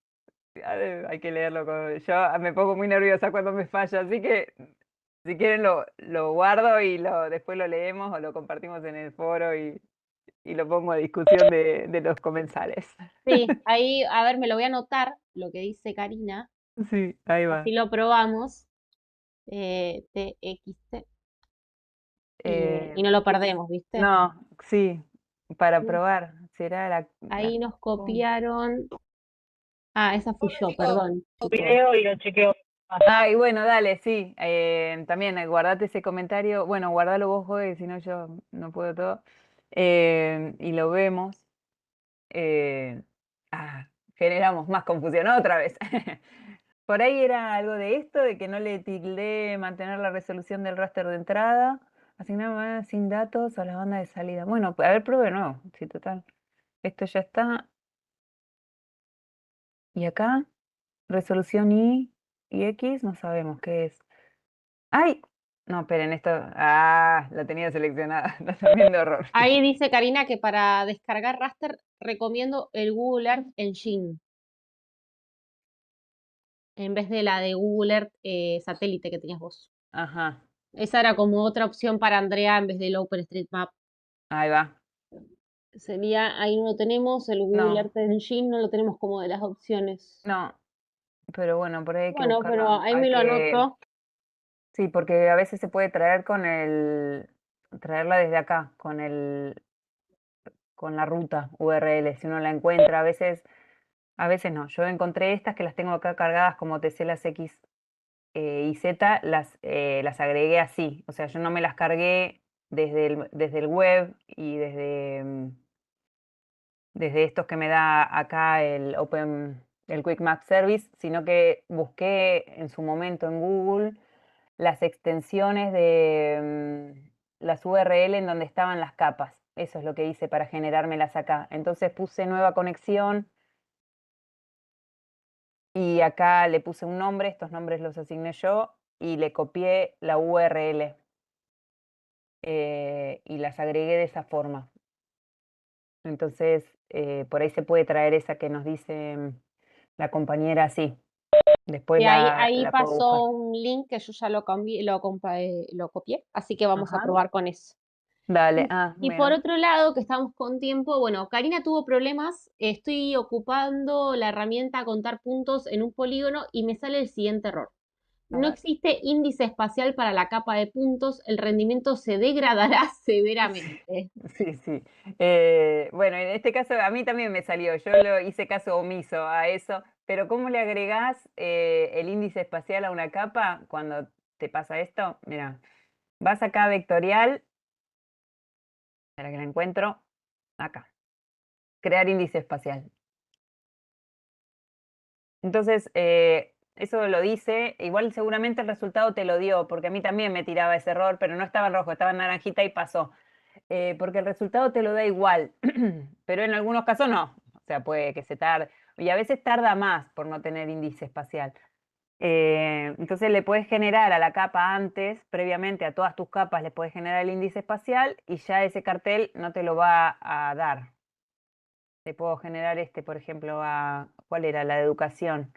hay que leerlo. Yo me pongo muy nerviosa cuando me falla, así que si quieren lo guardo y después lo leemos o lo compartimos en el foro y lo pongo a discusión de los comensales. Sí, ahí, a ver, me lo voy a anotar, lo que dice Karina, Sí, ahí va. así lo probamos. TXT, y no Eh, lo perdemos, ¿viste? no, sí, para probar. Será Ahí nos copiaron. Ah, esa fui yo, perdón, chicos. Video y lo chequeo. Ay, bueno, dale, sí. También guardate ese comentario. Bueno, guardalo vos, Joe, si no yo no puedo todo. Y lo vemos. Eh, generamos más confusión otra vez. Por ahí era algo de esto, de que no le tildé mantener la resolución del raster de entrada. Asignar sin datos a la banda de salida. Bueno, a ver, pruebe de nuevo. Sí, total. Esto ya está. Y acá, resolución y X, no sabemos qué es. ¡Ay! No, esperen, esto. Ah, la tenía seleccionada. La estoy viendo error. Ahí dice Karina que para descargar raster recomiendo el Google Earth Engine en vez de la de Google Earth satélite que tenías vos. Ajá, Esa era como otra opción para Andrea en vez del OpenStreetMap. ahí va. Sería, ahí no lo tenemos, el Google No, Earth Engine no lo tenemos como de las opciones. no, pero bueno, por ahí hay que Bueno, pero buscarlo. ahí me lo anoto. Sí, porque a veces se puede traer traerla desde acá, con la ruta URL, si uno la encuentra. A veces no. Yo encontré estas que las tengo acá cargadas como TC las X y Z, las agregué así. O sea, yo no me las cargué desde el web y desde estos que me da acá el Quick Map Service, sino que busqué en su momento en Google las extensiones de las URL en donde estaban las capas. Eso es lo que hice para generármelas acá. Entonces puse nueva conexión y acá le puse un nombre, estos nombres los asigné yo y le copié la URL y las agregué de esa forma. Entonces, por ahí se puede traer esa que nos dice la compañera así. Después Y ahí la puedo pasó buscar. un link que yo ya lo copié, así que vamos a Ajá. probar con eso. Dale, Y por bueno. otro lado, que estamos con tiempo, bueno, Karina tuvo problemas, estoy ocupando la herramienta contar puntos en un polígono y me sale el siguiente error. A No ver. existe índice espacial para la capa de puntos, el rendimiento se degradará severamente. Sí, sí. Bueno, en este caso a mí también me salió, yo lo hice caso omiso a eso, pero ¿cómo le agregás el índice espacial a una capa cuando te pasa esto? Mira, vas acá a vectorial, para que la encuentro, acá, crear índice espacial. Entonces, eso lo dice, igual seguramente el resultado te lo dio, porque a mí también me tiraba ese error, pero no estaba en rojo, estaba en naranjita y pasó. Porque el resultado te lo da igual, pero en algunos casos no. O sea, puede que se tarde. Y a veces tarda más por no tener índice espacial. Entonces le puedes generar a la capa antes, previamente a todas tus capas, le puedes generar el índice espacial y ya ese cartel no te lo va a dar. Te puedo generar por ejemplo, ¿cuál era? La de educación.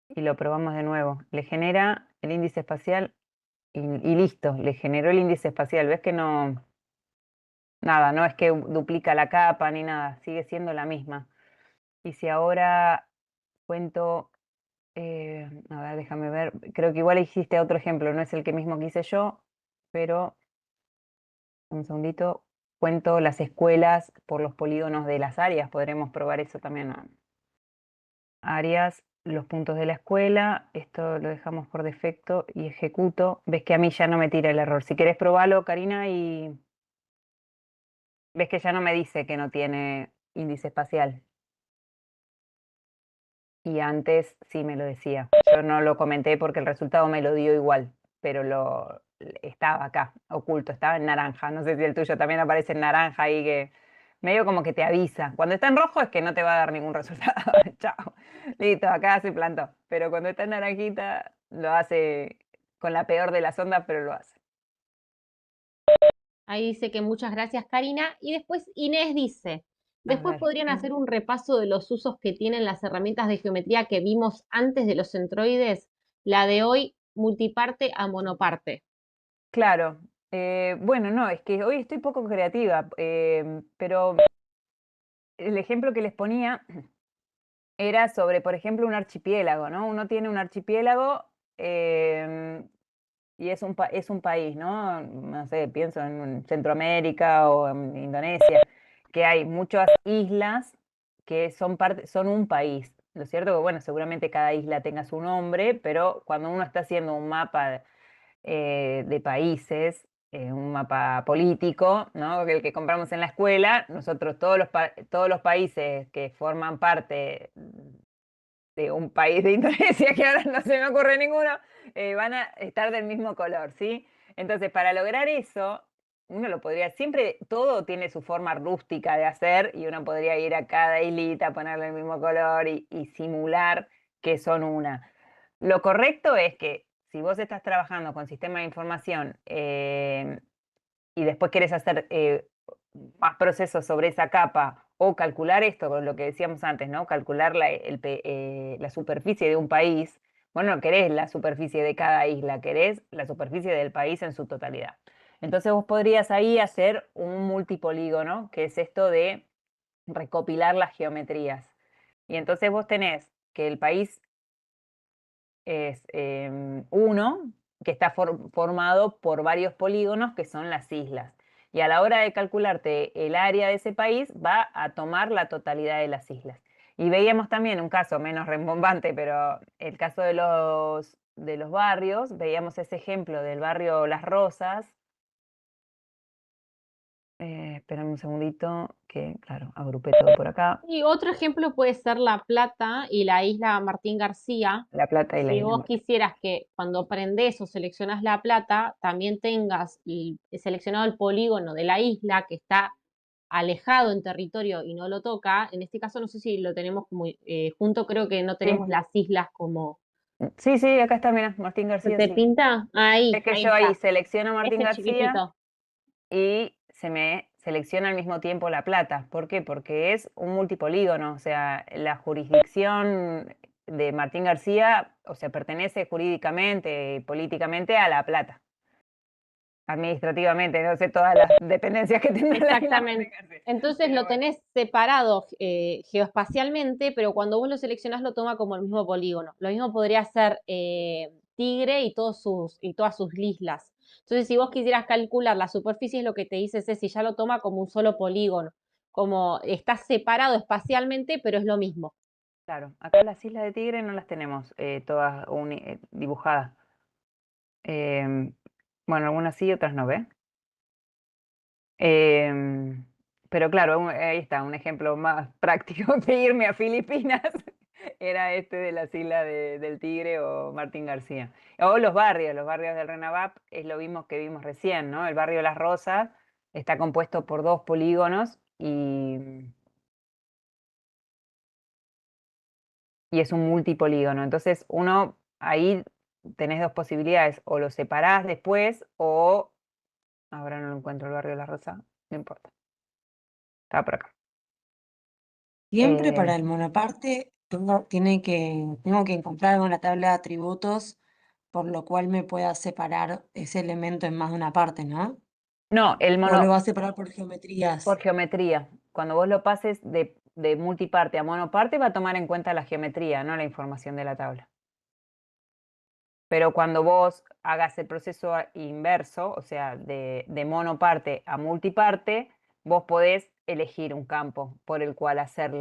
Y lo probamos de nuevo. Le genera el índice espacial y listo, le generó el índice espacial. ¿Ves que no? Nada, no es que duplica la capa ni nada, sigue siendo la misma. Y si ahora cuento, a ver, déjame ver, creo que igual hiciste otro ejemplo, no es el que mismo que hice yo, pero un segundito, cuento las escuelas por los polígonos de las áreas, podremos probar eso también, ¿no? Áreas, los puntos de la escuela, esto lo dejamos por defecto y ejecuto. Ves que a mí ya no me tira el error. Si querés probarlo, Karina, y ves que ya no me dice que no tiene índice espacial. Y antes sí me lo decía. Yo no lo comenté porque el resultado me lo dio igual, pero estaba acá, oculto, estaba en naranja. No sé si el tuyo también aparece en naranja ahí, que medio como que te avisa. Cuando está en rojo es que no te va a dar ningún resultado. Chao. Listo, acá se plantó. Pero cuando está en naranjita, lo hace con la peor de las ondas, pero lo hace. Ahí dice que muchas gracias, Karina. Y después Inés dice, A después ver. podrían hacer un repaso de los usos que tienen las herramientas de geometría que vimos antes de los centroides, la de hoy multiparte a monoparte. Claro. Bueno, no, es que hoy estoy poco creativa, pero el ejemplo que les ponía era sobre, por ejemplo, un archipiélago, ¿no? Uno tiene un archipiélago y es un país, ¿no? No sé, pienso en Centroamérica o en Indonesia, que hay muchas islas que son un país. Lo cierto que, bueno, seguramente cada isla tenga su nombre, pero cuando uno está haciendo un mapa de países, un mapa político, ¿no? El que compramos en la escuela, nosotros todos los países que forman parte de un país de Indonesia, que ahora no se me ocurre ninguno, van a estar del mismo color, ¿sí? Entonces, para lograr eso, uno lo podría, siempre todo tiene su forma rústica de hacer y uno podría ir a cada islita, ponerle el mismo color y simular que son una. Lo correcto es que si vos estás trabajando con sistema de información y después querés hacer más procesos sobre esa capa o calcular esto, con lo que decíamos antes, ¿no? Calcular la superficie de un país. Bueno, no querés la superficie de cada isla, querés la superficie del país en su totalidad. Entonces vos podrías ahí hacer un multipolígono, que es esto de recopilar las geometrías. Y entonces vos tenés que el país es uno, que está formado por varios polígonos que son las islas. Y a la hora de calcularte el área de ese país, va a tomar la totalidad de las islas. Y veíamos también un caso menos rembombante, pero el caso de los barrios, veíamos ese ejemplo del barrio Las Rosas. Espérame un segundito, que claro, agrupé todo por acá. Y otro ejemplo puede ser La Plata y la isla Martín García. La Plata y la Si isla. vos quisieras que cuando prendés o seleccionás La Plata, también tengas seleccionado el polígono de la isla que está alejado en territorio y no lo toca, en este caso no sé si lo tenemos como junto, creo que no tenemos Sí, las islas como... sí, sí, acá está, mira, Martín ¿Se García, te sí. pinta? Es Ahí, que ahí yo ahí está. selecciono Martín Ese García chiquitito. y se me selecciona al mismo tiempo La Plata. ¿Por qué? Porque es un multipolígono, o sea, la jurisdicción de Martín García, o sea, pertenece jurídicamente y políticamente a La Plata. Administrativamente, no sé todas las dependencias que tendrá la isla Martín Exactamente. García. Entonces Pero lo bueno, tenés separado geoespacialmente, pero cuando vos lo seleccionás lo toma como el mismo polígono. Lo mismo podría ser Tigre y todas sus islas. Entonces, si vos quisieras calcular la superficie, es lo que te dice Ceci, ya lo toma como un solo polígono. Como está separado espacialmente, pero es lo mismo. claro, acá las islas de Tigre no las tenemos todas dibujadas. Em, bueno, algunas sí, otras no, ¿ves? Em, pero claro, ahí está, un ejemplo más práctico que irme a Filipinas era este de las islas del Tigre o Martín García. O los barrios del Renabap es lo mismo que vimos recién, ¿no? El barrio Las Rosas está compuesto por dos polígonos y es un multipolígono. Entonces uno ahí tenés dos posibilidades, o lo separás después o, ahora no lo encuentro el barrio de la Rosa, no importa, estaba por acá. Siempre para Eh, el monoparte tengo que encontrar una tabla de atributos, por lo cual me pueda separar ese elemento en más de una parte, ¿no? no, O lo va a separar por geometrías. por geometría. Cuando vos lo pases de multiparte a monoparte, va a tomar en cuenta la geometría, no la información de la tabla. Pero cuando vos hagas el proceso inverso, o sea, de monoparte a multiparte, vos podés elegir un campo por el cual hacer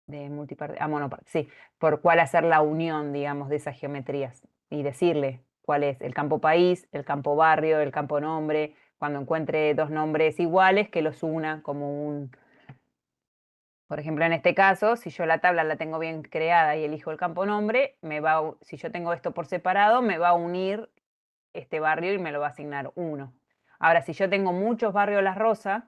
de multiparte a monoparte, sí, por cuál hacer la unión, digamos, de esas geometrías y decirle cuál es el campo país, el campo barrio, el campo nombre, cuando encuentre dos nombres iguales, que los una como un... Por ejemplo, en este caso, si yo la tabla la tengo bien creada y elijo el campo nombre, si yo tengo esto por separado, me va a unir este barrio y me lo va a asignar uno. Ahora, si yo tengo muchos barrios Las Rosas,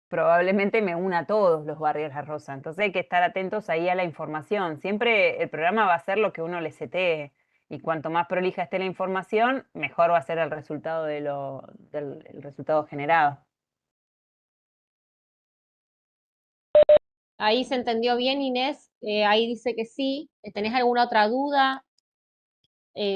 probablemente me una a todos los barrios La Rosa. Entonces hay que estar atentos ahí a la información. Siempre el programa va a ser lo que uno le setee. Y cuanto más prolija esté la información, mejor va a ser el resultado el resultado generado. Ahí se entendió bien, Inés. Ahí dice que sí. ¿Tenés alguna otra duda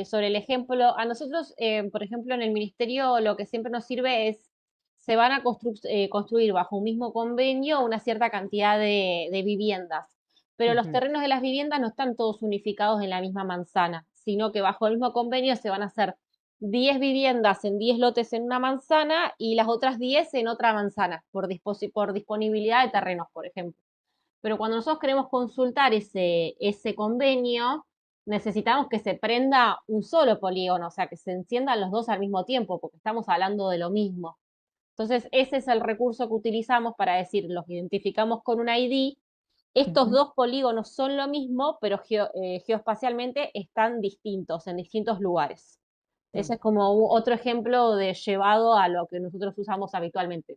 sobre el ejemplo? A nosotros, por ejemplo, en el ministerio lo que siempre nos sirve es, se van a construir bajo un mismo convenio una cierta cantidad de viviendas, pero los Ujú. terrenos de las viviendas no están todos unificados en la misma manzana, sino que bajo el mismo convenio se van a hacer 10 viviendas en 10 lotes en una manzana y las otras 10 en otra manzana, por disponibilidad de terrenos, por ejemplo. Pero cuando nosotros queremos consultar ese convenio, necesitamos que se prenda un solo polígono, o sea, que se enciendan los dos al mismo tiempo, porque estamos hablando de lo mismo. Entonces, ese es el recurso que utilizamos para decir, los identificamos con un ID, estos Ujú. dos polígonos son lo mismo, pero geoespacialmente están distintos, en distintos lugares. Ese Sí, es como otro ejemplo de llevado a lo que nosotros usamos habitualmente,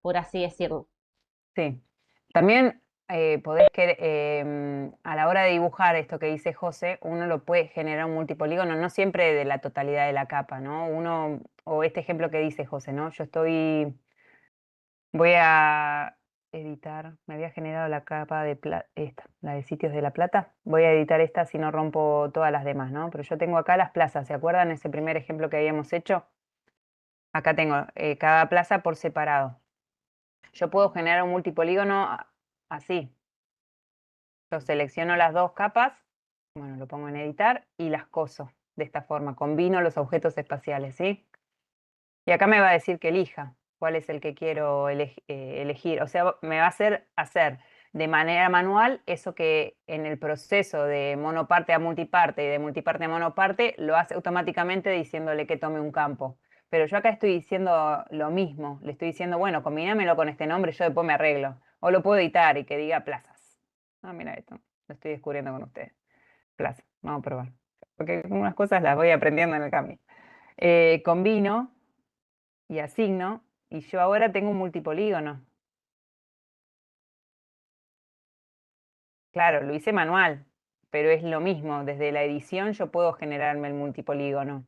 por así decirlo. sí. También podés a la hora de dibujar esto que dice José, uno lo puede generar un multipolígono, no siempre de la totalidad de la capa, ¿no? O este ejemplo que dice José, ¿no? Voy a editar, me había generado la capa de esta, la de sitios de La Plata. Voy a editar esta si no rompo todas las demás, ¿no? Pero yo tengo acá las plazas, ¿se acuerdan ese primer ejemplo que habíamos hecho? Acá tengo cada plaza por separado. Yo puedo generar un multipolígono así. Yo selecciono las dos capas, bueno, lo pongo en editar y las coso de esta forma. Combino los objetos espaciales, ¿sí? Y acá me va a decir que elija cuál es el que quiero elegir. O sea, me va a hacer de manera manual eso que en el proceso de monoparte a multiparte y de multiparte a monoparte lo hace automáticamente diciéndole que tome un campo. Pero yo acá estoy diciendo lo mismo. Le estoy diciendo, bueno, combínamelo con este nombre, yo después me arreglo. O lo puedo editar y que diga plazas. Ah, mira esto. Lo estoy descubriendo con ustedes. Plazas. Vamos a probar. Porque unas cosas las voy aprendiendo en el camino. Combino y asigno, y yo ahora tengo un multipolígono. Claro, lo hice manual, pero es lo mismo. Desde la edición yo puedo generarme el multipolígono.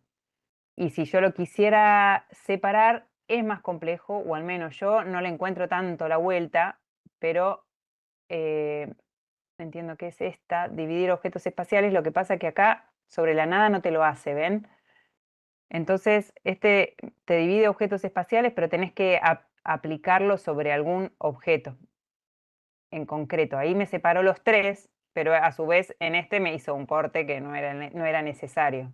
Y si yo lo quisiera separar, es más complejo, o al menos yo no le encuentro tanto la vuelta, pero entiendo que es esta, dividir objetos espaciales. Lo que pasa que acá sobre la nada no te lo hace, ¿ven? Entonces, este te divide objetos espaciales, pero tenés que aplicarlo sobre algún objeto en concreto. Ahí me separó los tres, pero a su vez en este me hizo un corte que no era necesario.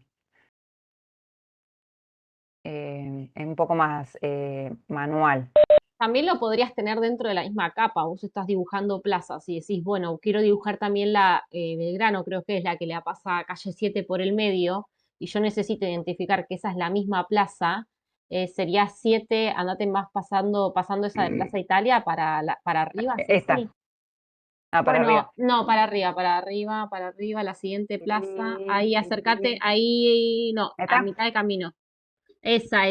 Es un poco más manual. También lo podrías tener dentro de la misma capa. Vos estás dibujando plazas y decís, bueno, quiero dibujar también la Belgrano, creo que es la que le pasa a calle 7 por el medio, y yo necesito identificar que esa es la misma plaza. Sería 7, andate más pasando esa de Plaza Italia para arriba, sí, Esta. sí. Ah, para Bueno, arriba. no, para arriba, la siguiente plaza. Ahí, acércate, ahí, no, a ¿Esta? mitad de camino. Esa.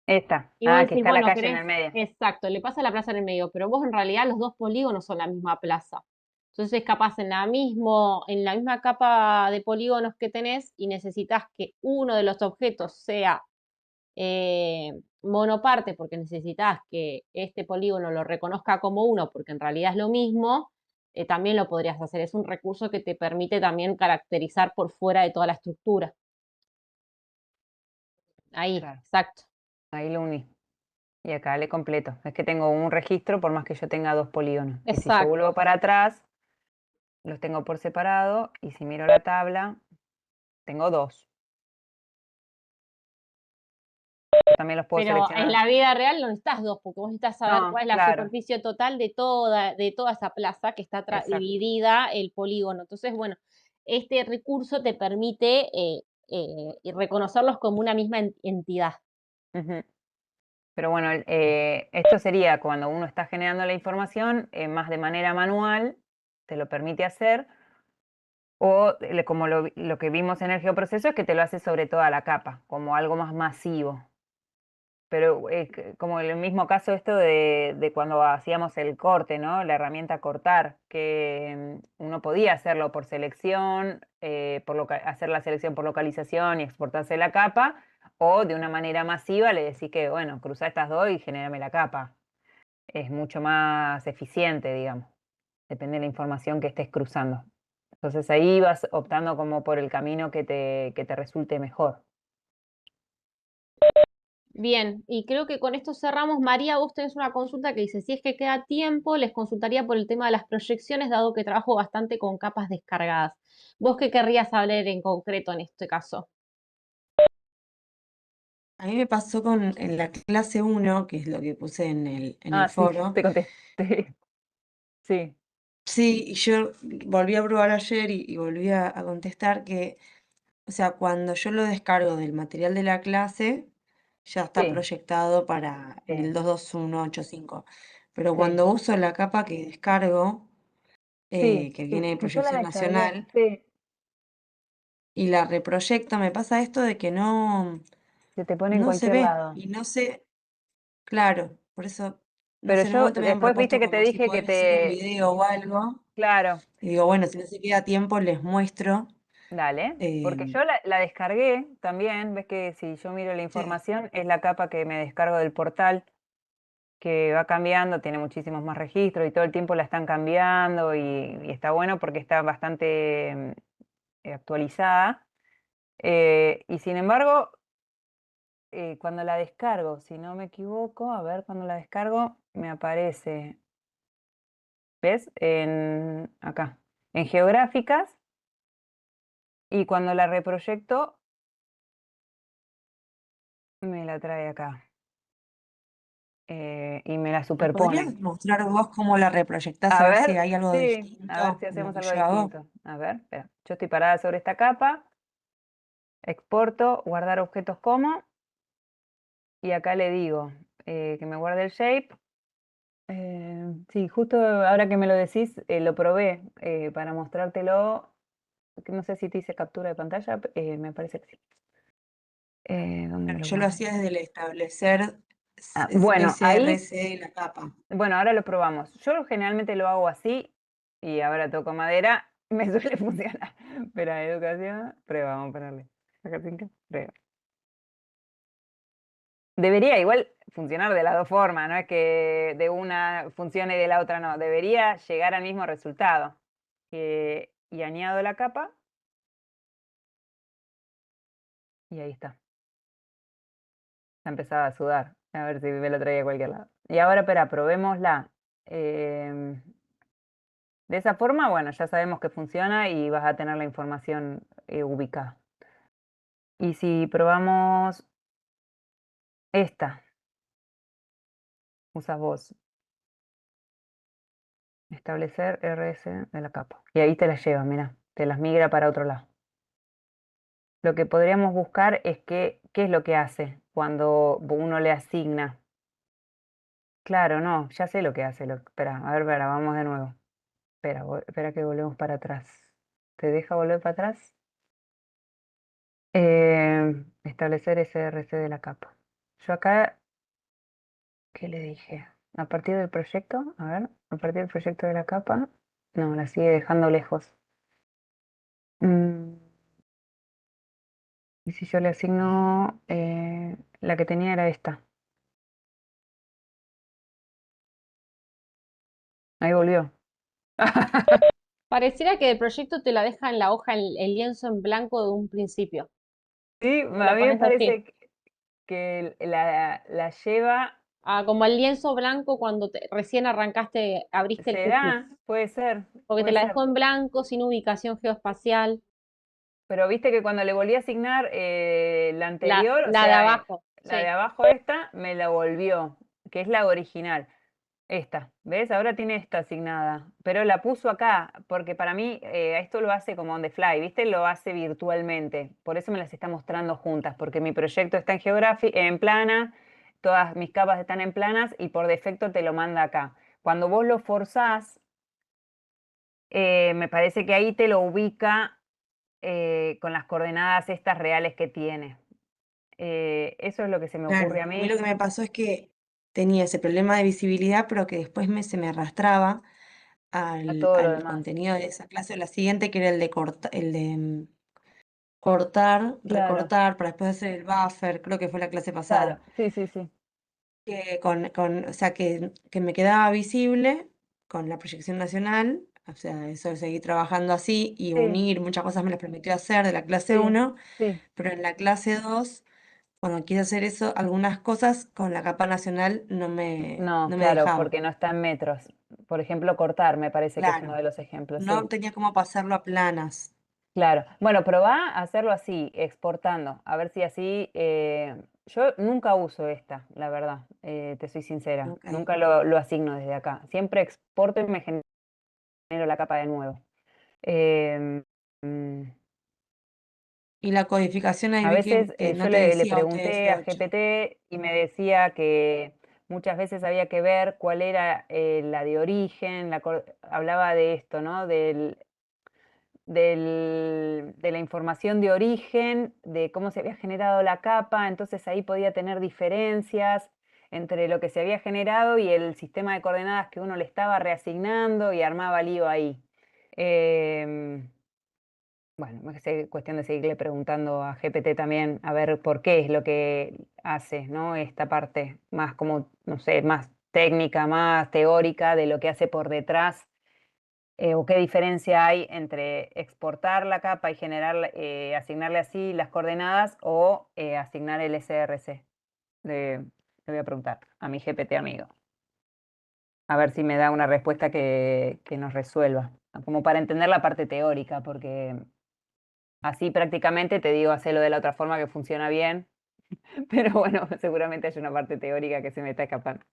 Esta. Y vos Ah, que decís, está la bueno, calle en querés, el medio. exacto, le pasa la plaza en el medio, pero vos en realidad los dos polígonos son la misma plaza. Entonces, capaz en en la misma capa de polígonos que tenés y necesitas que uno de los objetos sea monoparte, porque necesitas que este polígono lo reconozca como uno, porque en realidad es lo mismo, también lo podrías hacer. Es un recurso que te permite también caracterizar por fuera de toda la estructura. Ahí, Claro, exacto. ahí lo uní. Y acá le completo. Es que tengo un registro por más que yo tenga dos polígonos. Y si yo Exacto. vuelvo para atrás, los tengo por separado. Y si miro la tabla, tengo dos. Yo también los puedo Pero en seleccionar. la vida real no necesitas dos, porque vos necesitas saber No, cuál es la claro, superficie total de toda esa plaza que está exacto. dividida el polígono. Entonces, bueno, este recurso te permite reconocerlos como una misma entidad. Ujú. Pero bueno, esto sería cuando uno está generando la información más de manera manual, te lo permite hacer, o como lo que vimos en el geoproceso es que te lo hace sobre toda la capa, como algo más masivo. Pero como el mismo caso esto de cuando hacíamos el corte, ¿no? La herramienta cortar, que uno podía hacerlo por selección, hacer la selección por localización y exportarse la capa, o de una manera masiva le decís que, bueno, cruza estas dos y genérame la capa. Es mucho más eficiente, digamos. Depende de la información que estés cruzando. Entonces ahí vas optando como por el camino que te resulte mejor. Bien, y creo que con esto cerramos. María, vos tenés una consulta que dice, si es que queda tiempo, les consultaría por el tema de las proyecciones, dado que trabajo bastante con capas descargadas. ¿Vos qué querrías saber en concreto en este caso? A mí me pasó en la clase 1, que es lo que puse en el Ah, sí, foro. te contesté. Sí, Sí, y yo volví a probar ayer y volví a contestar que, o sea, cuando yo lo descargo del material de la clase, ya está sí, proyectado para en el sí, 22185. Pero sí, cuando uso la capa que descargo, sí, que sí. viene de Yo la proyección descargué. nacional, Sí, y la reproyecto, me pasa esto de que se te pone en no se cualquier ve lado. y no sé, claro, por eso, no Pero sé, en un yo momento me habían después propuesto viste que te como si dije que poder hacer un te... video o algo. Claro, Y digo, bueno, si no se queda tiempo, les muestro. dale. Porque em, yo la descargué también. Ves que si yo miro la sí, información, es la capa que me descargo del portal, que va cambiando, tiene muchísimos más registros y todo el tiempo la están cambiando y está bueno porque está bastante actualizada. Y sin embargo, cuando la descargo, si no me equivoco, a ver, cuando la descargo, me aparece, ¿ves? Acá, en geográficas, y cuando la reproyecto, me la trae acá, y me la ¿me superpone. podrías mostrar vos cómo la reproyectás a A ver si ver, hay algo sí, a ver distinto si a lo hacemos que algo yo hago? distinto. A ver, espera, yo estoy parada sobre esta capa, exporto, guardar objetos como, y acá le digo que me guarde el shape. Sí, justo ahora que me lo decís, lo probé para mostrártelo, que no sé si te hice captura de pantalla, me parece que sí. ¿Dónde me Claro, lo yo lo guardé? hacía desde el establecer Bueno, ahí, SRC de la capa. bueno, ahora lo probamos. Yo generalmente lo hago así y ahora toco madera, me suele funcionar. Pero educación, prueba, vamos a ponerle. Acá cinco, prueba. Debería igual funcionar de las dos formas, no es que de una funcione y de la otra no. Debería llegar al mismo resultado. Y añado la capa y ahí está. Ya empezaba a sudar. A ver si me lo traía a cualquier lado. Y ahora, espera, probémosla. Em, de esa forma, bueno, ya sabemos que funciona y vas a tener la información ubicada. Y si probamos esta, usas vos, establecer RS de la capa. Y ahí te la lleva, mira, te las migra para otro lado. Lo que podríamos buscar es qué es lo que hace cuando uno le asigna. Claro, no, ya sé lo que hace. Espera, a ver, espera, vamos de nuevo. Espera, espera que volvemos para atrás. ¿Te deja volver para atrás? Establecer SRC de la capa. Yo acá, ¿qué le dije? A partir del proyecto, a ver, a partir del proyecto de la capa. No, la sigue dejando lejos. Mm, Y si yo le asigno, la que tenía era esta. Ahí volvió. Pareciera que el proyecto te la deja en la hoja, el lienzo en blanco de un principio. Sí, Te a lo mí me pones así. parece que la lleva. Como el lienzo blanco cuando recién arrancaste, abriste el QQ. ¿Será? Puede ser, Porque te puede la ser. dejó en blanco, sin ubicación geoespacial. Pero viste que cuando le volví a asignar la anterior, o La de sea, abajo, la de sí. abajo esta, me la volvió, que es la original. Esta, ¿ves? Ahora tiene esta asignada, pero la puso acá, porque para mí esto lo hace como on the fly, ¿viste? Lo hace virtualmente, por eso me las está mostrando juntas, porque mi proyecto está en plana, todas mis capas están en planas y por defecto te lo manda acá. Cuando vos lo forzás, me parece que ahí te lo ubica con las coordenadas estas reales que tiene. Eso es lo que se me ocurre a Claro, a mí lo mí. que me pasó es que tenía ese problema de visibilidad, pero que después se me arrastraba A todo lo al demás. contenido de esa clase o la siguiente, que era el de cortar, Claro, recortar, para después hacer el buffer, creo que fue la clase claro, pasada, sí, sí, sí. que o sea, que me quedaba visible con la proyección nacional, o sea, eso seguí trabajando así y Sí, unir muchas cosas me las permitió hacer de la clase sí, 1, sí. pero en la clase 2 cuando quise hacer eso, algunas cosas con la capa nacional No, no me claro, dejaba. porque no está en metros. Por ejemplo, cortar me parece que es uno Claro, de los ejemplos, no sí. tenía cómo pasarlo a planas. Claro. Bueno, probá a hacerlo así, exportando. A ver si así. Yo nunca uso esta, la verdad, te soy sincera. Ok. Nunca lo asigno desde acá. Siempre exporto y me genero la capa de nuevo. Em, mm, Y la codificación ahí A vi que veces no yo te le decía pregunté a UTF-8. GPT y me decía que muchas veces había que ver cuál era la de origen, hablaba de esto, ¿no? De la información de origen, de cómo se había generado la capa, entonces ahí podía tener diferencias entre lo que se había generado y el sistema de coordenadas que uno le estaba reasignando y armaba lío ahí. Em, bueno, es cuestión de seguirle preguntando a GPT también a ver por qué es lo que hace, ¿no? Esta parte más como, no sé, más técnica, más teórica de lo que hace por detrás, o qué diferencia hay entre exportar la capa y generar, asignarle así las coordenadas o asignar el SRC. Le voy a preguntar a mi GPT amigo, a ver si me da una respuesta que nos resuelva, como para entender la parte teórica, porque así prácticamente te digo, hacelo de la otra forma que funciona bien, pero bueno, seguramente hay una parte teórica que se me está escapando.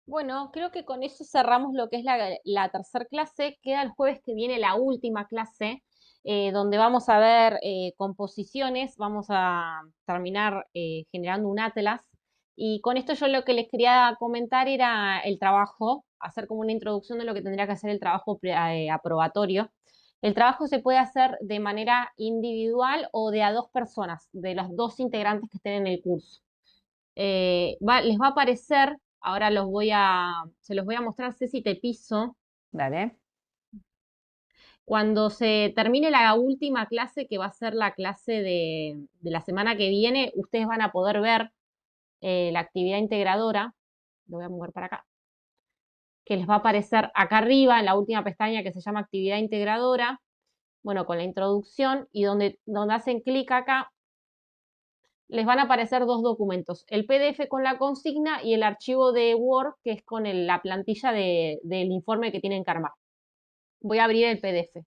Bueno, creo que con eso cerramos lo que es la tercer clase. Queda el jueves que viene la última clase, donde vamos a ver composiciones, vamos a terminar generando un atlas. Y con esto yo lo que les quería comentar era el trabajo, hacer como una introducción de lo que tendría que hacer el trabajo aprobatorio. El trabajo se puede hacer de manera individual o de a dos personas, de los dos integrantes que estén en el curso. Les va a aparecer, ahora se los voy a mostrar, Ceci, te piso. Dale. Cuando se termine la última clase, que va a ser la clase de la semana que viene, ustedes van a poder ver la actividad integradora. Lo voy a mover para acá. Que les va a aparecer acá arriba, en la última pestaña que se llama actividad integradora. Bueno, con la introducción y donde hacen clic acá, les van a aparecer dos documentos, el PDF con la consigna y el archivo de Word, que es con la plantilla del informe que tienen que armar. Voy a abrir el PDF.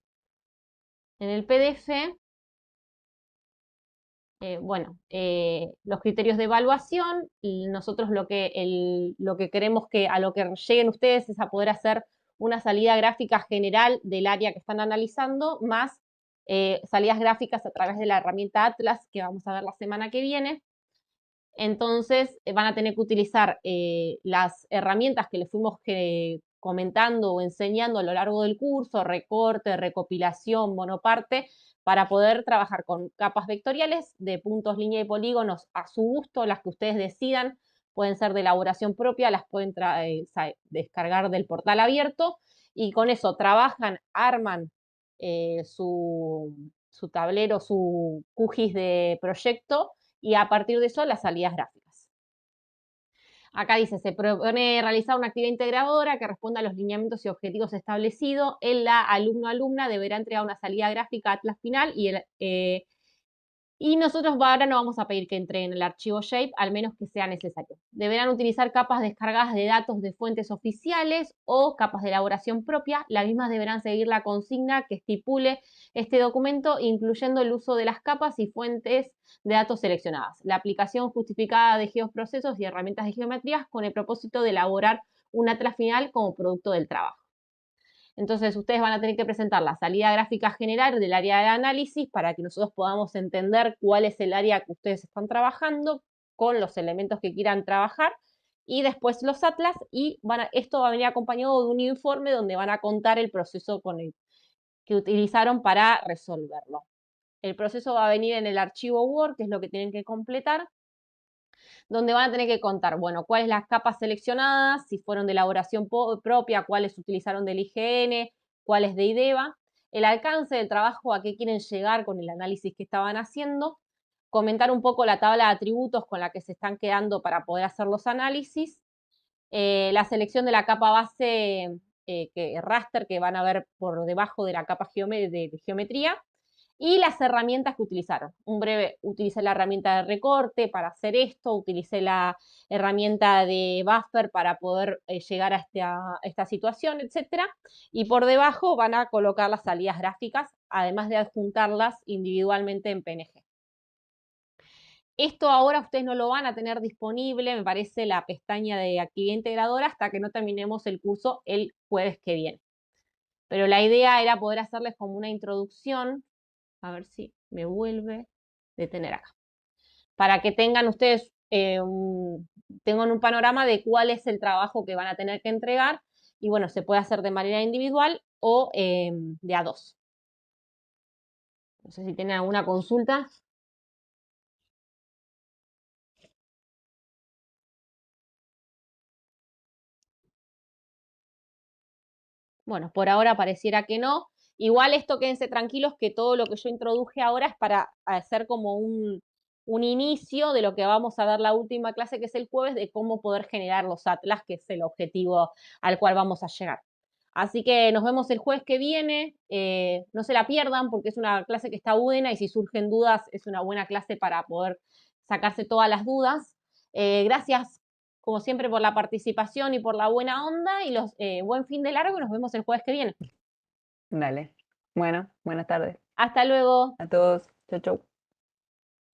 En el PDF, los criterios de evaluación, y nosotros lo que queremos que a lo que lleguen ustedes es a poder hacer una salida gráfica general del área que están analizando, más salidas gráficas a través de la herramienta Atlas, que vamos a ver la semana que viene. Entonces van a tener que utilizar las herramientas que les fuimos comentando o enseñando a lo largo del curso, recorte, recopilación, monoparte, para poder trabajar con capas vectoriales de puntos, línea y polígonos a su gusto, las que ustedes decidan, pueden ser de elaboración propia, las pueden descargar del portal abierto, y con eso trabajan, arman su tablero, su QGIS de proyecto, y a partir de eso las salidas gráficas. Acá dice, se propone realizar una actividad integradora que responda a los lineamientos y objetivos establecidos. La alumno-alumna deberá entregar una salida gráfica Atlas final y nosotros ahora no vamos a pedir que entreguen el archivo Shape, al menos que sea necesario. Deberán utilizar capas descargadas de datos de fuentes oficiales o capas de elaboración propia. Las mismas deberán seguir la consigna que estipule este documento, incluyendo el uso de las capas y fuentes de datos seleccionadas, la aplicación justificada de geoprocesos y herramientas de geometrías con el propósito de elaborar un atlas final como producto del trabajo. Entonces ustedes van a tener que presentar la salida gráfica general del área de análisis para que nosotros podamos entender cuál es el área que ustedes están trabajando con los elementos que quieran trabajar, y después los atlas, y esto va a venir acompañado de un informe donde van a contar el proceso que utilizaron para resolverlo. El proceso va a venir en el archivo Word, que es lo que tienen que completar, donde van a tener que contar, bueno, cuáles las capas seleccionadas, si fueron de elaboración propia, cuáles utilizaron del IGN, cuáles de IDEVA, el alcance del trabajo, a qué quieren llegar con el análisis que estaban haciendo, comentar un poco la tabla de atributos con la que se están quedando para poder hacer los análisis, la selección de la capa base raster que van a ver por debajo de la capa de geometría, y las herramientas que utilizaron. Un breve, utilicé la herramienta de recorte para hacer esto, utilicé la herramienta de buffer para poder llegar a esta situación, etc. Y por debajo van a colocar las salidas gráficas, además de adjuntarlas individualmente en PNG. Esto ahora ustedes no lo van a tener disponible, me parece, la pestaña de actividad integradora hasta que no terminemos el curso el jueves que viene. Pero la idea era poder hacerles como una introducción. A ver si me vuelve a detener acá. Para que tengan ustedes tengan un panorama de cuál es el trabajo que van a tener que entregar. Y bueno, se puede hacer de manera individual o de a dos. No sé si tienen alguna consulta. Bueno, por ahora pareciera que no. Igual esto, quédense tranquilos que todo lo que yo introduje ahora es para hacer como un inicio de lo que vamos a ver la última clase, que es el jueves, de cómo poder generar los atlas, que es el objetivo al cual vamos a llegar. Así que nos vemos el jueves que viene. No se la pierdan porque es una clase que está buena y si surgen dudas es una buena clase para poder sacarse todas las dudas. Gracias como siempre, por la participación y por la buena onda, y buen fin de largo, y nos vemos el jueves que viene. Dale. Bueno, buenas tardes Hasta luego. a todos. Chau, chau.